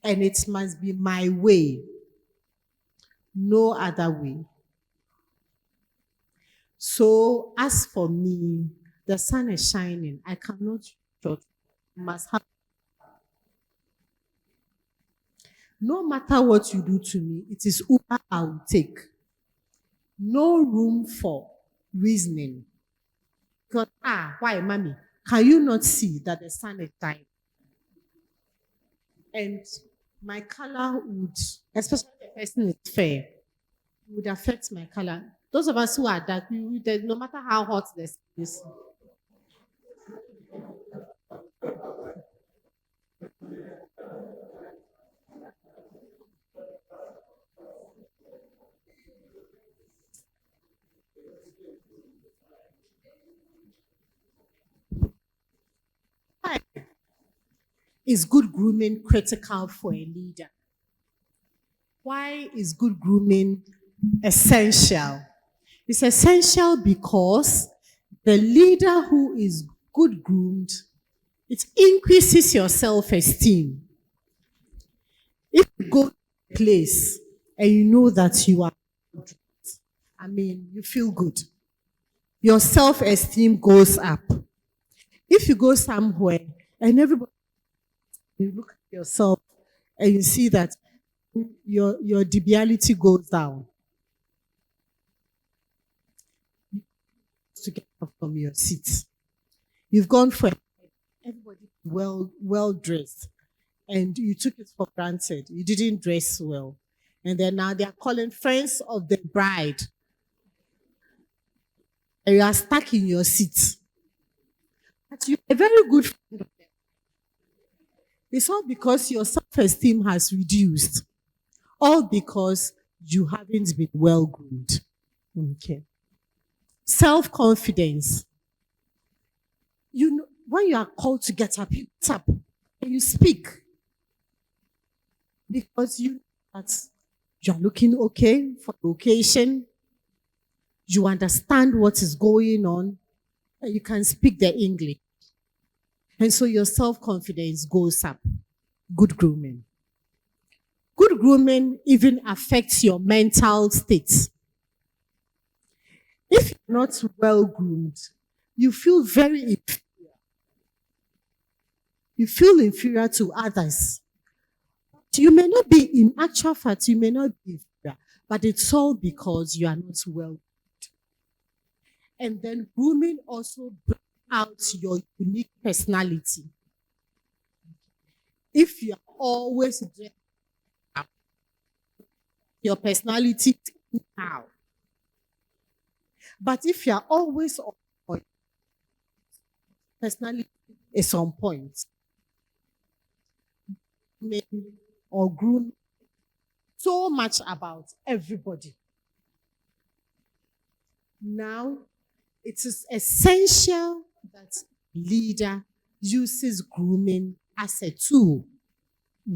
And it must be my way. No other way. So, as for me, the sun is shining. I cannot shut. Must have. No matter what you do to me, it is Uber I will take. No room for reasoning. God, why, mommy? Can you not see that the sun is shining? And my color would, especially if the person is fair, would affect my color. Those of us who are dark, no matter how hot the sun is. Is good grooming critical for a leader? Why is good grooming essential? It's essential because the leader who is good groomed, it increases your self-esteem. If you go to a place and you know that you are good, you feel good. Your self-esteem goes up. If you go somewhere and everybody, you look at yourself and you see that your debility goes down. To get up from your seat. You've gone for everybody well dressed, and you took it for granted. You didn't dress well. And then now they are calling friends of the bride. And you are stuck in your seat. But you're a very good friend of them. It's all because your self-esteem has reduced. All because you haven't been well groomed. Okay. Self-confidence. You know, when you are called to get up, you get up and you speak. Because you know that you are looking okay for the occasion. You understand what is going on. And you can speak the English. And so your self-confidence goes up. Good grooming. Good grooming even affects your mental state. If you're not well groomed, you feel very inferior. You feel inferior to others. You may not be, in actual fact, you may not be inferior, but it's all because you are not well groomed. And then grooming also brings out your unique personality. If you are always dressed up, your personality is out. But if you are always on point, personality is on point. Or groom so much about everybody. Now, it is essential that leader uses grooming as a tool.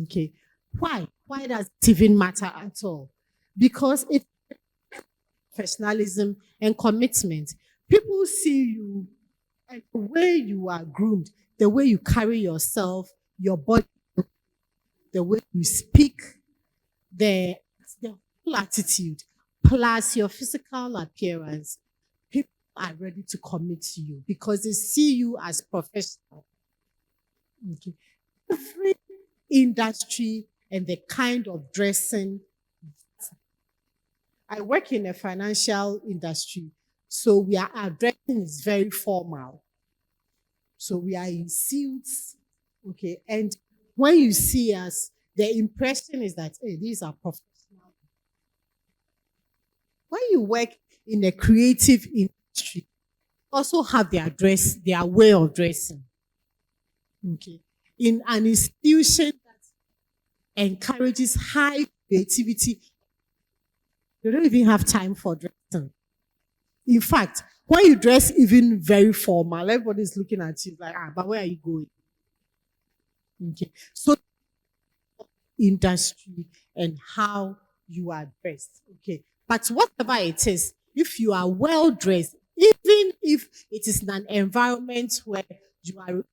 Okay. Why? Why does it even matter at all? Because it's professionalism and commitment. People see you and the way you are groomed, the way you carry yourself, your body, the way you speak, the whole attitude plus your physical appearance, people are ready to commit to you because they see you as professional. Okay. Every industry and the kind of dressing. I work in a financial industry, so our dressing is very formal. So we are in suits, okay, and when you see us, the impression is that, hey, these are professional. When you work in a creative industry, also have their way of dressing. Okay. In an institution that encourages high creativity, you don't even have time for dressing. In fact, when you dress even very formal, everybody's looking at you like, but where are you going? Okay. So industry and how you are dressed. Okay. But whatever it is, if you are well dressed, even if it is in an environment where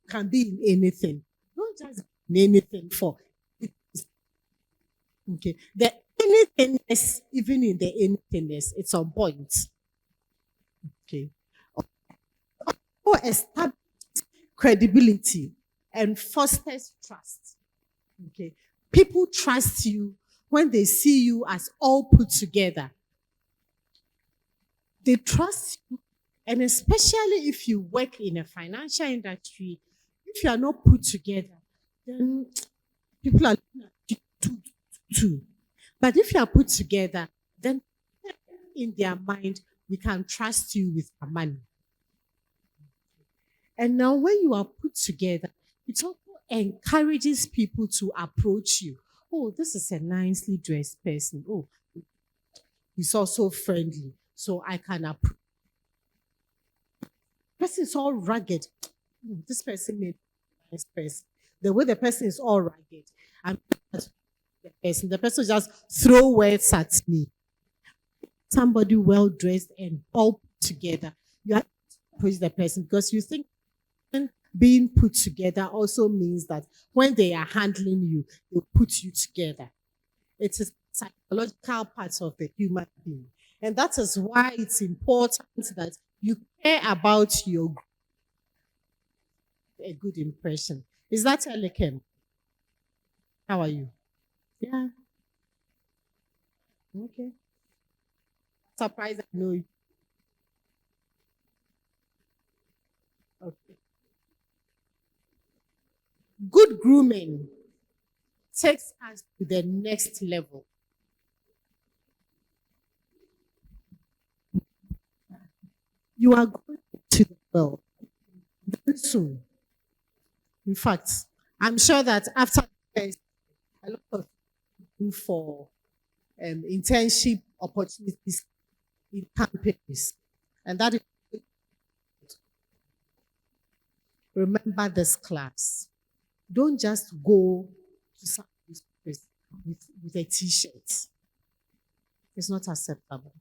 can be in anything, don't just be in anything for it. Okay. The anythingness, even in the anythingness, it's on point. Okay. Or establish credibility and fosters trust. Okay. People trust you when they see you as all put together. They trust you, and especially if you work in a financial industry, if you are not put together, then people are looking at you too. But if you are put together, then in their mind, we can trust you with our money. And now when you are put together, it also encourages people to approach you. Oh, this is a nicely dressed person. Oh, he's also friendly. So I can approach. Person is all rugged. This person made a nice person. The way the person is all rugged, and the person just throw words at me. Somebody well dressed and all put together, you have to approach the person because you think being put together also means that when they are handling you, they'll put you together. It's a psychological part of the human being. And that is why it's important that you care about a good impression. Is that Elikem? How are you? Yeah. Okay. Surprised I know you. Okay. Good grooming takes us to the next level. You are going to the world very soon. In fact, I'm sure that after this, a lot of people for internship opportunities in companies. And that is, remember this class. Don't just go to somebody's place with a t-shirt. It's not acceptable.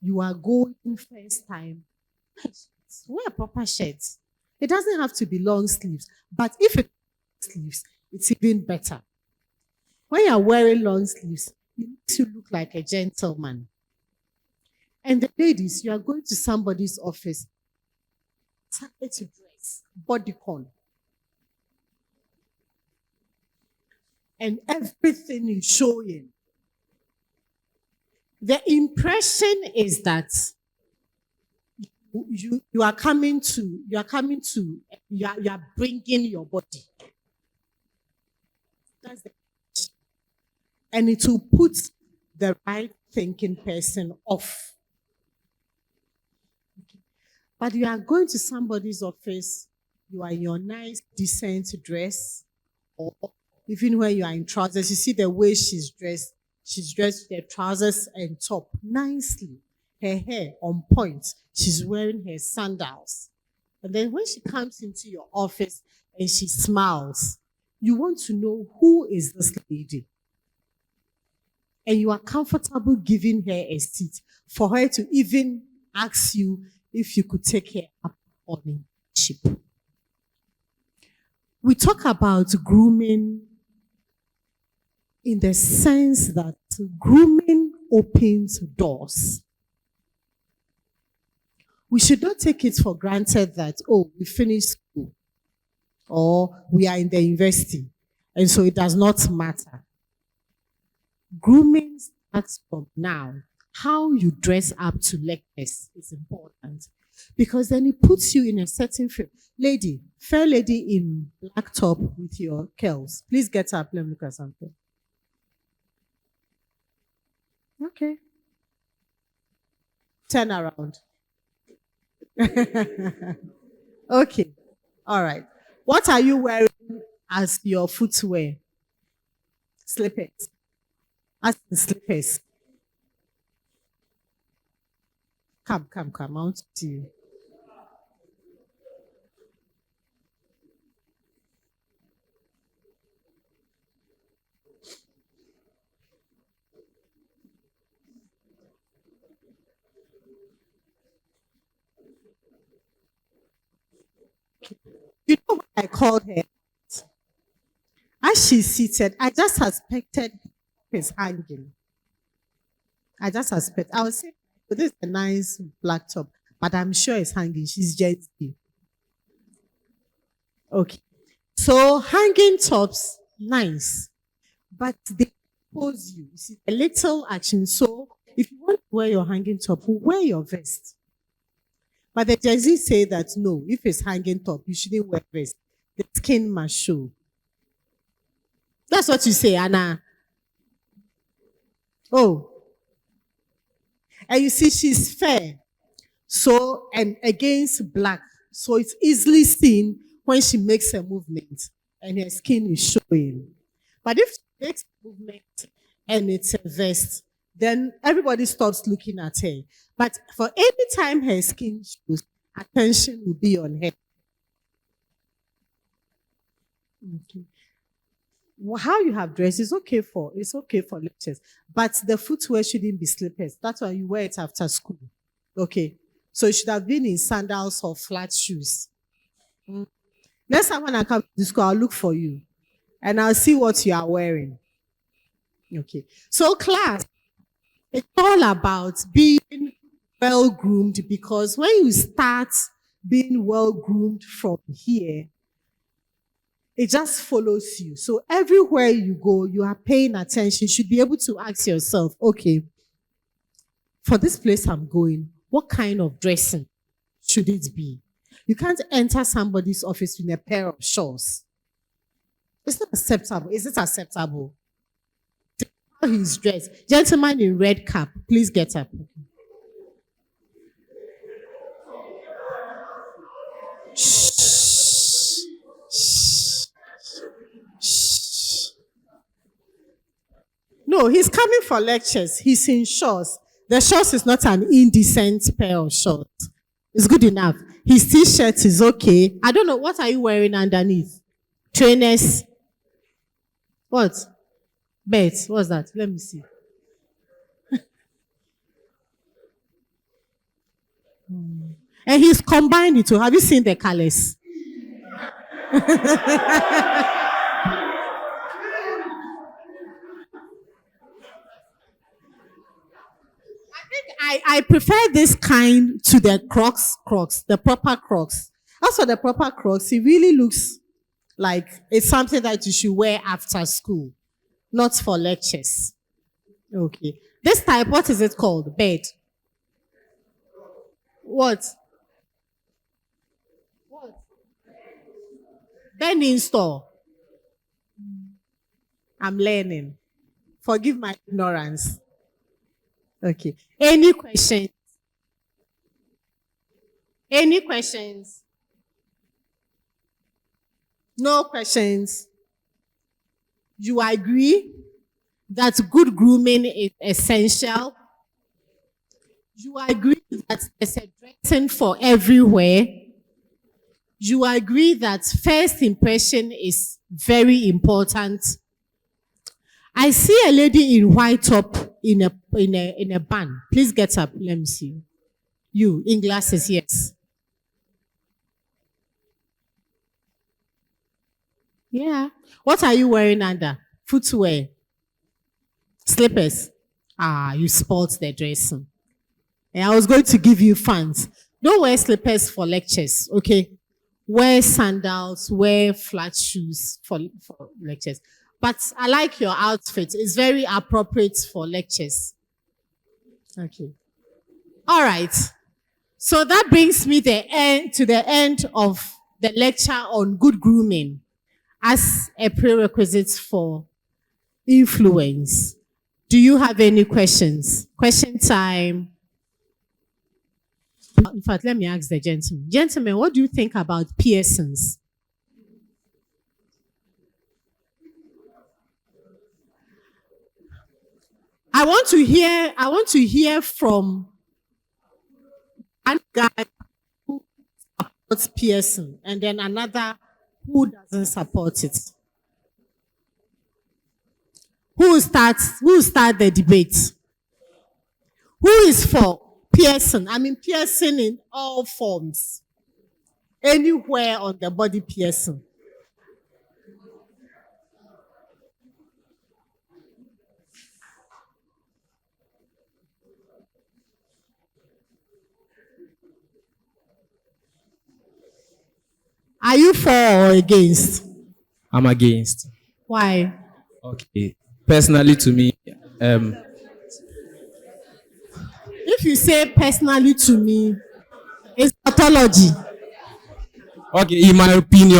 You are going first time, wear a proper shirt. It doesn't have to be long sleeves, but if it's sleeves, it's even better. When you are wearing long sleeves, it makes you look like a gentleman. And the ladies, you are going to somebody's office, started to dress, bodycon. And everything is showing. The impression is that you are bringing your body. That's the impression. And it will put the right thinking person off. Okay. But you are going to somebody's office, you are in your nice, decent dress, or even when you are in trousers, you see the way she's dressed. She's dressed with her trousers and top nicely. Her hair on point. She's wearing her sandals. And then when she comes into your office and she smiles, you want to know who is this lady. And you are comfortable giving her a seat for her to even ask you if you could take her up on a ship. We talk about grooming in the sense that grooming opens doors. We should not take it for granted that, oh, we finished school or we are in the university, and so it does not matter. Grooming starts from now. How you dress up to lectures is important because then it puts you in a certain frame. Lady, fair lady in black top with your curls, please get up. Let me look at something. Okay. Turn around. Okay. All right. What are you wearing as your footwear? Slippers. As in slippers. Come. I want to see you. You know what I called her? As she's seated, I just suspected his hanging. I would say, well, this is a nice black top, but I'm sure it's hanging. She's just okay. So hanging tops, nice, but they expose you. You see, a little action. So if you want to wear your hanging top, wear your vest. But the Gen Z say that no, if it's hanging top, you shouldn't wear vest. The skin must show. That's what you say, Anna. Oh. And you see, she's fair. So, and against black. So it's easily seen when she makes a movement and her skin is showing. But if she makes a movement and it's a vest, then everybody stops looking at her. But for any time her skin shows, attention will be on her. Okay. Well, how you have dressed is okay for lectures, but the footwear shouldn't be slippers. That's why you wear it after school. Okay, so you should have been in sandals or flat shoes. Next time when I come to the school, I'll look for you, and I'll see what you are wearing. Okay, so class, it's all about being well-groomed, because when you start being well-groomed from here, it just follows you. So everywhere you go, you are paying attention. You should be able to ask yourself, okay, for this place I'm going, what kind of dressing should it be? You can't enter somebody's office with a pair of shorts. It's not acceptable. Is it acceptable? How he's dressed. Gentleman in red cap, please get up. No, he's coming for lectures. He's in shorts. The shorts is not an indecent pair of shorts. It's good enough. His t-shirt is okay. I don't know. What are you wearing underneath? Trainers? What? Beds? What's that? Let me see. And he's combined it too. Have you seen the colors? I prefer this kind to the Crocs, the proper Crocs. As for the proper Crocs, it really looks like it's something that you should wear after school, not for lectures. Okay. This type, what is it called? Bed. What? Bending store. I'm learning. Forgive my ignorance. Okay. Any questions? Any questions? No questions. You agree that good grooming is essential? You agree that there's a dressing for everywhere? You agree that first impression is very important? I see a lady in white top in a bun. Please get up. Let me see. You in glasses, yes. Yeah. What are you wearing under? Footwear. Slippers. Ah, you spoiled the dressing. And I was going to give you fans. Don't wear slippers for lectures, okay? Wear sandals, wear flat shoes for lectures. But I like your outfit. It's very appropriate for lectures. Okay. All right. So that brings me to the end of the lecture on good grooming as a prerequisite for influence. Do you have any questions? Question time. In fact, let me ask the gentleman. Gentlemen, what do you think about piercings? I want to hear from one guy who supports piercing and then another who doesn't support it. Who will start the debate? Who is for piercing? I mean piercing in all forms. Anywhere on the body piercing. Are you for or against? I'm against. Why? Okay. Personally, to me, if you say personally to me, it's pathology. Okay, in my opinion,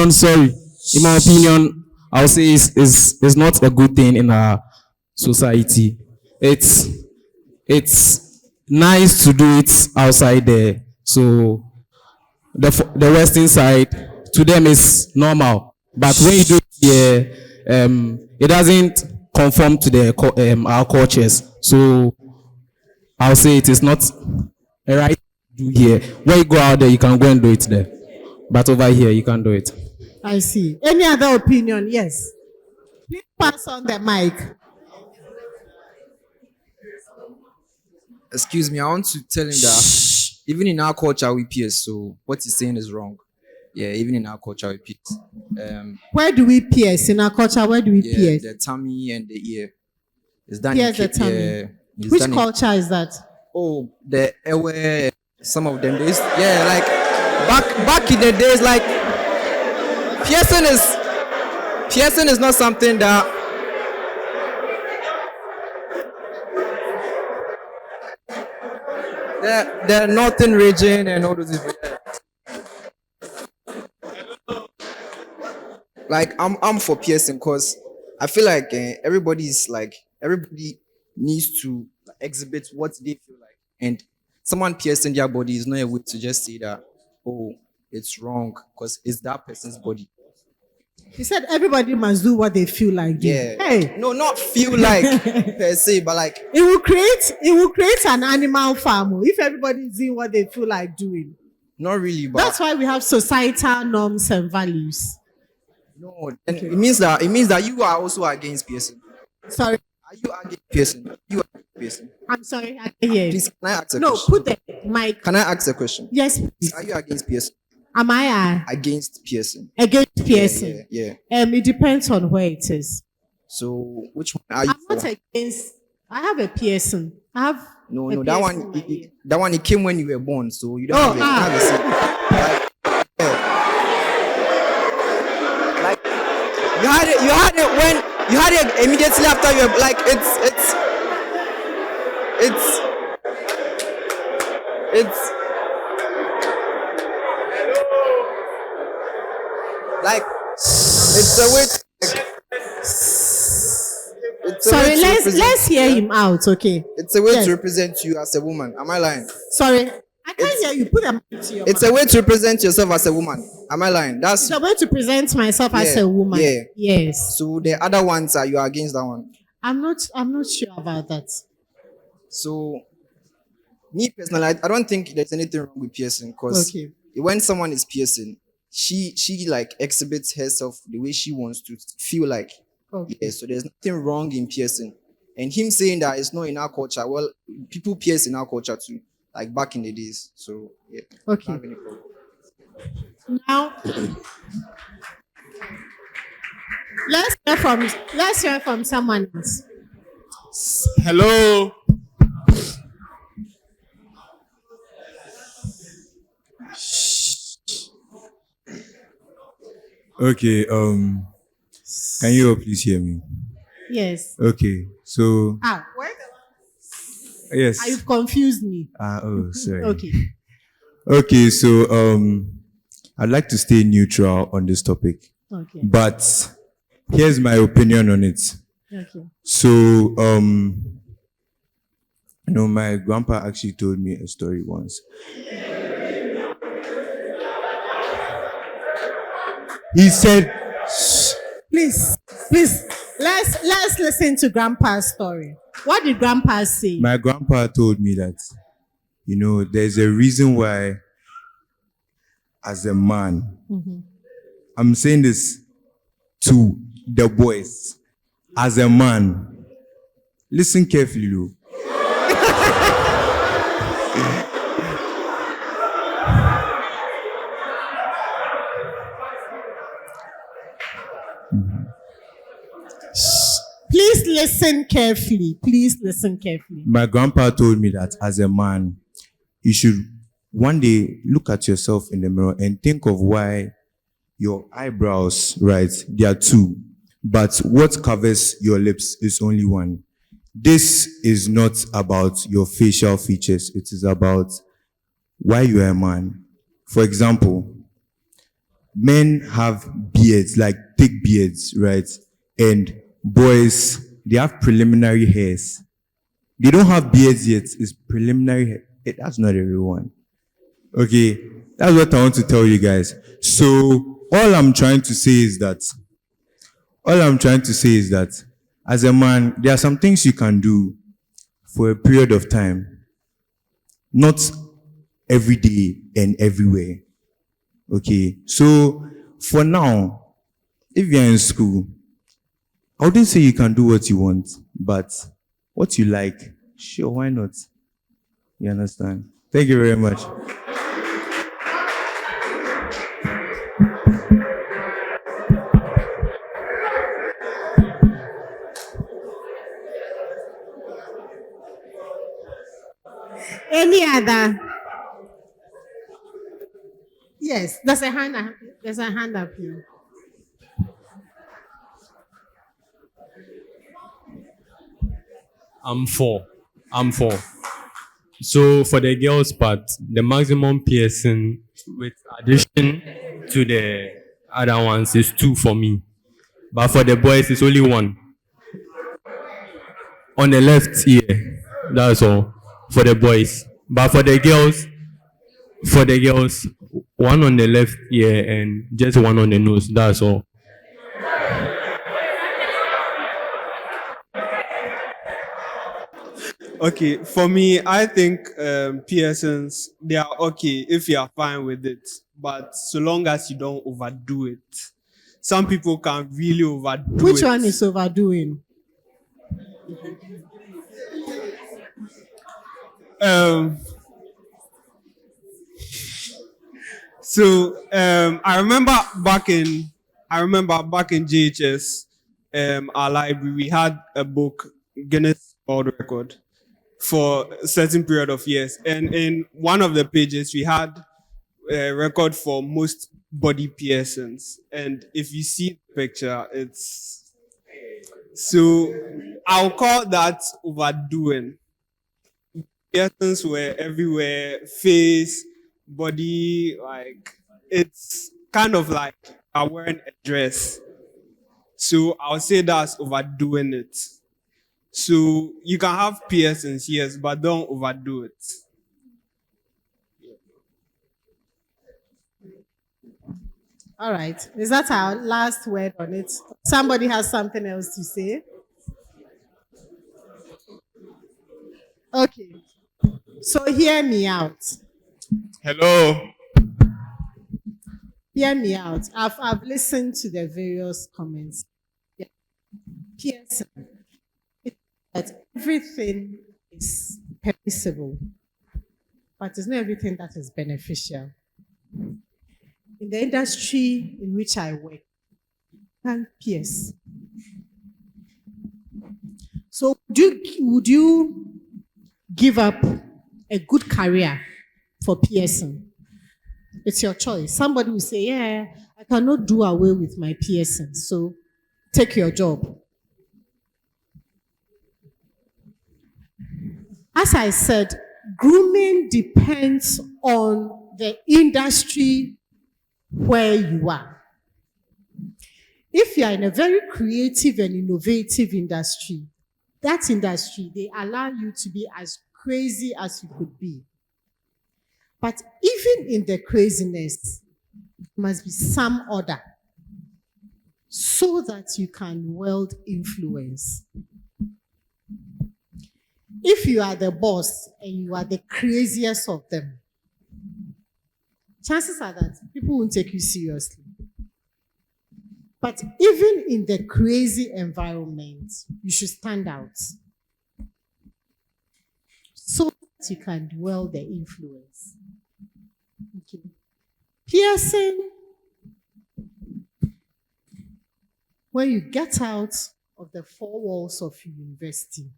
I'll say it's not a good thing in our society. It's nice to do it outside there. So the Western side, to them is normal. But when you do it here, it doesn't conform to our cultures. So I'll say it is not a right to do here. When you go out there, you can go and do it there. But over here, you can't do it. I see. Any other opinion? Yes. Please pass on the mic. Excuse me, I want to tell him that even in our culture we pierce, so what he's saying is wrong. Yeah, even in our culture we pierce. Where do we pierce? In our culture, where do we pierce? The tummy and the ear. It's done Pierce the tummy. Yeah, which culture is that? Oh, the Ewe, some of them days. Yeah, like back in the days, like piercing is not something that the northern region and all those people. Like I'm for piercing because I feel like everybody needs to exhibit what they feel like, and someone piercing their body is not a way to just say that, oh, it's wrong because it's that person's body. He said everybody must do what they feel like doing. Yeah. Hey. No, not feel like per se, but like it will create an animal farm if everybody is doing what they feel like doing. Not really, but that's why we have societal norms and values. No, okay. It means that you are also against piercing. Sorry. Are you against piercing? You are against piercing. I'm sorry, I can't hear you. Please, can I ask a question? No, put the mic. Can I ask a question? Yes, please. Are you against piercing? Am I against piercing? Against piercing. Yeah. It depends on where it is. So which one are you? I'm not against. I have a piercing. I have no. That one it came when you were born, so you don't have a seat. Like you had it when you had it immediately after you were like it's like it's a way. Sorry, let's hear him out. Okay. It's a way to represent you as a woman. Am I lying? Sorry, I can't hear you. Put a mic to your mouth. It's a way to represent yourself as a woman. Am I lying? That's the way to present myself as a woman. Yeah. Yes. So the other ones are you are against that one? I'm not sure about that. So me personally, I don't think there's anything wrong with piercing because when someone is piercing, she like exhibits herself the way she wants to feel like. Yeah, so there's nothing wrong in piercing. And him saying that it's not in our culture, well, people pierce in our culture too, like back in the days. So yeah. Okay. Now let's hear from someone else. Hello. Okay. Can you all please hear me? Yes. Okay. So Where? yes. You've confused me. Oh, sorry. Okay. Okay. So I'd like to stay neutral on this topic, Okay. but here's my opinion on it. Okay. So my grandpa actually told me a story once. He said, Please, let's listen to Grandpa's story. What did Grandpa say? my grandpa told me that, there's a reason why, as a man, I'm saying this to the boys, as a man, listen carefully, Lou. Please listen carefully. Please listen carefully. My grandpa told me that as a man, you should one day look at yourself in the mirror and think of why your eyebrows, right, they are two, but what covers your lips is only one. This is not about your facial features. It is about why you are a man. For example, men have beards, like thick beards, right? And boys, they have preliminary hairs. They don't have beards yet. It's preliminary hair. That's not everyone. Okay, that's what I want to tell you guys. So all I'm trying to say is that, as a man, there are some things you can do for a period of time, not every day and everywhere. Okay, so for now, if you're in school, I wouldn't say you can do what you want, but what you like, sure, why not? You understand? Thank you very much. Any other? Yes, there's a hand up. There's a hand up here. I'm four. So for the girls part, the maximum piercing with addition to the other ones is 2 for me. But for the boys, it's only 1. On the left ear, that's all for the boys. But for the girls, 1 on the left ear and just 1 on the nose, that's all. Okay, for me, I think piercings, they are okay if you are fine with it, but so long as you don't overdo it. Some people can really overdo it. Which one is overdoing? I remember back in JHS, our library, we had a book, Guinness World Record, for a certain period of years. And in one of the pages, we had a record for most body piercings. And if you see the picture, it's... So I'll call that overdoing. Piercings were everywhere, face, body, like, it's kind of like I'm wearing a dress. So I'll say that's overdoing it. So you can have piercings, yes, but don't overdo it. All right. Is that our last word on it? Somebody has something else to say? Okay. So hear me out. Hello. Hear me out. I've listened to the various comments. Yeah. Piercing. That everything is permissible, but it's not everything that is beneficial. In the industry in which I work, you can pierce. So would you give up a good career for piercing? It's your choice. Somebody will say, yeah, I cannot do away with my piercings, so take your job. As I said, grooming depends on the industry where you are. If you are in a very creative and innovative industry, that industry, they allow you to be as crazy as you could be. But even in the craziness, there must be some order so that you can wield influence. If you are the boss and you are the craziest of them, chances are that people won't take you seriously. But even in the crazy environment, you should stand out so that you can wield the influence. Okay. Piercing, when you get out of the four walls of university,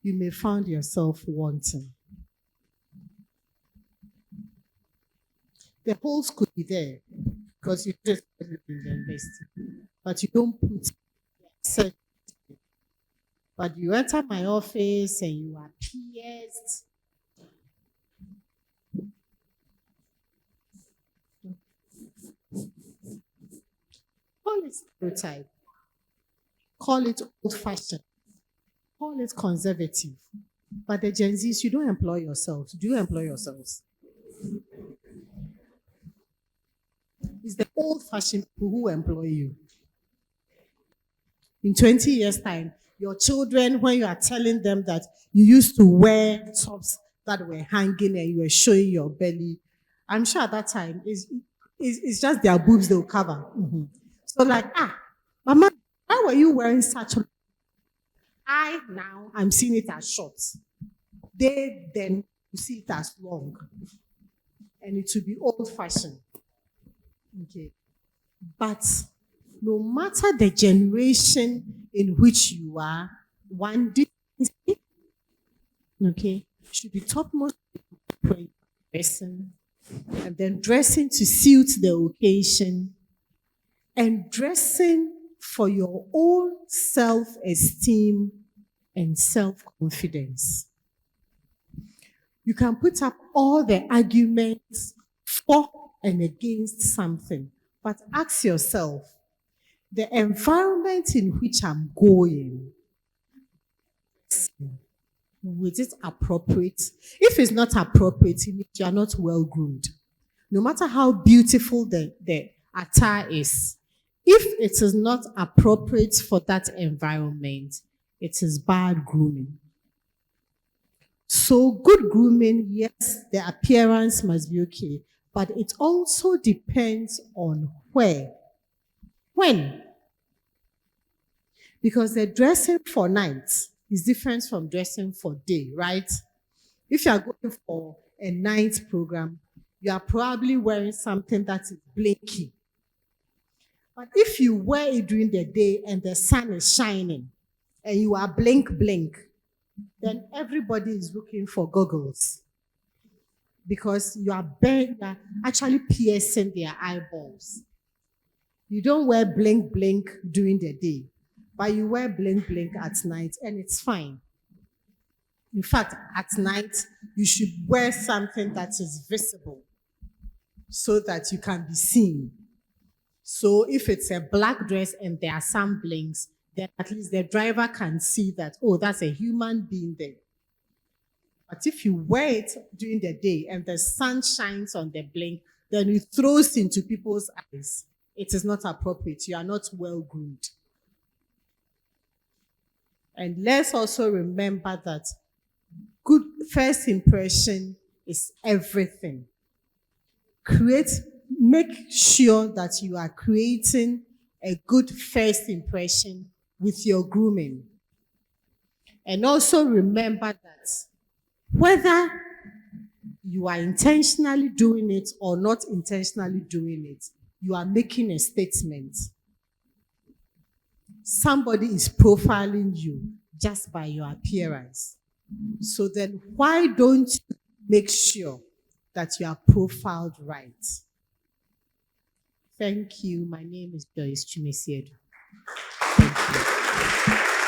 you may find yourself wanting. The holes could be there because you just in the university, but you don't put search. But you enter my office and you are pierced. Call it stereotype. Call it old-fashioned. Call it conservative. But the Gen Zs, you don't employ yourselves. Do you employ yourselves? It's the old-fashioned people who employ you. In 20 years' time, your children, when you are telling them that you used to wear tops that were hanging and you were showing your belly, I'm sure at that time, it's just their boobs they'll cover. Mm-hmm. So like, Mama, why were you wearing such a... I'm seeing it as short. Then you see it as long. And it will be old-fashioned. Okay. But no matter the generation in which you are, one decency, okay, should be topmost dressing, and then dressing to suit the occasion, and dressing for your own self-esteem and self-confidence. You can put up all the arguments for and against something, but ask yourself, the environment in which I'm going, was it appropriate? If it's not appropriate, it means you are not well groomed. No matter how beautiful the attire is, if it is not appropriate for that environment, it is bad grooming. So good grooming, yes, the appearance must be okay, but it also depends on where. When? Because the dressing for night is different from dressing for day, right? If you are going for a night program, you are probably wearing something that is blinky. But if you wear it during the day and the sun is shining and you are blink, then everybody is looking for goggles because you are actually piercing their eyeballs. You don't wear blink during the day, but you wear blink at night and it's fine. In fact, at night, you should wear something that is visible so that you can be seen. So if it's a black dress and there are some blinks, then at least the driver can see that, oh, that's a human being there. But if you wear it during the day and the sun shines on the blink, then it throws into people's eyes. It is not appropriate. You are not well groomed. And let's also remember that good first impression is everything. Make sure that you are creating a good first impression with your grooming. And also remember that whether you are intentionally doing it or not intentionally doing it, you are making a statement. Somebody is profiling you just by your appearance. So then why don't you make sure that you are profiled right? Thank you. My name is Joyce Twumasi-Adu. Thank you.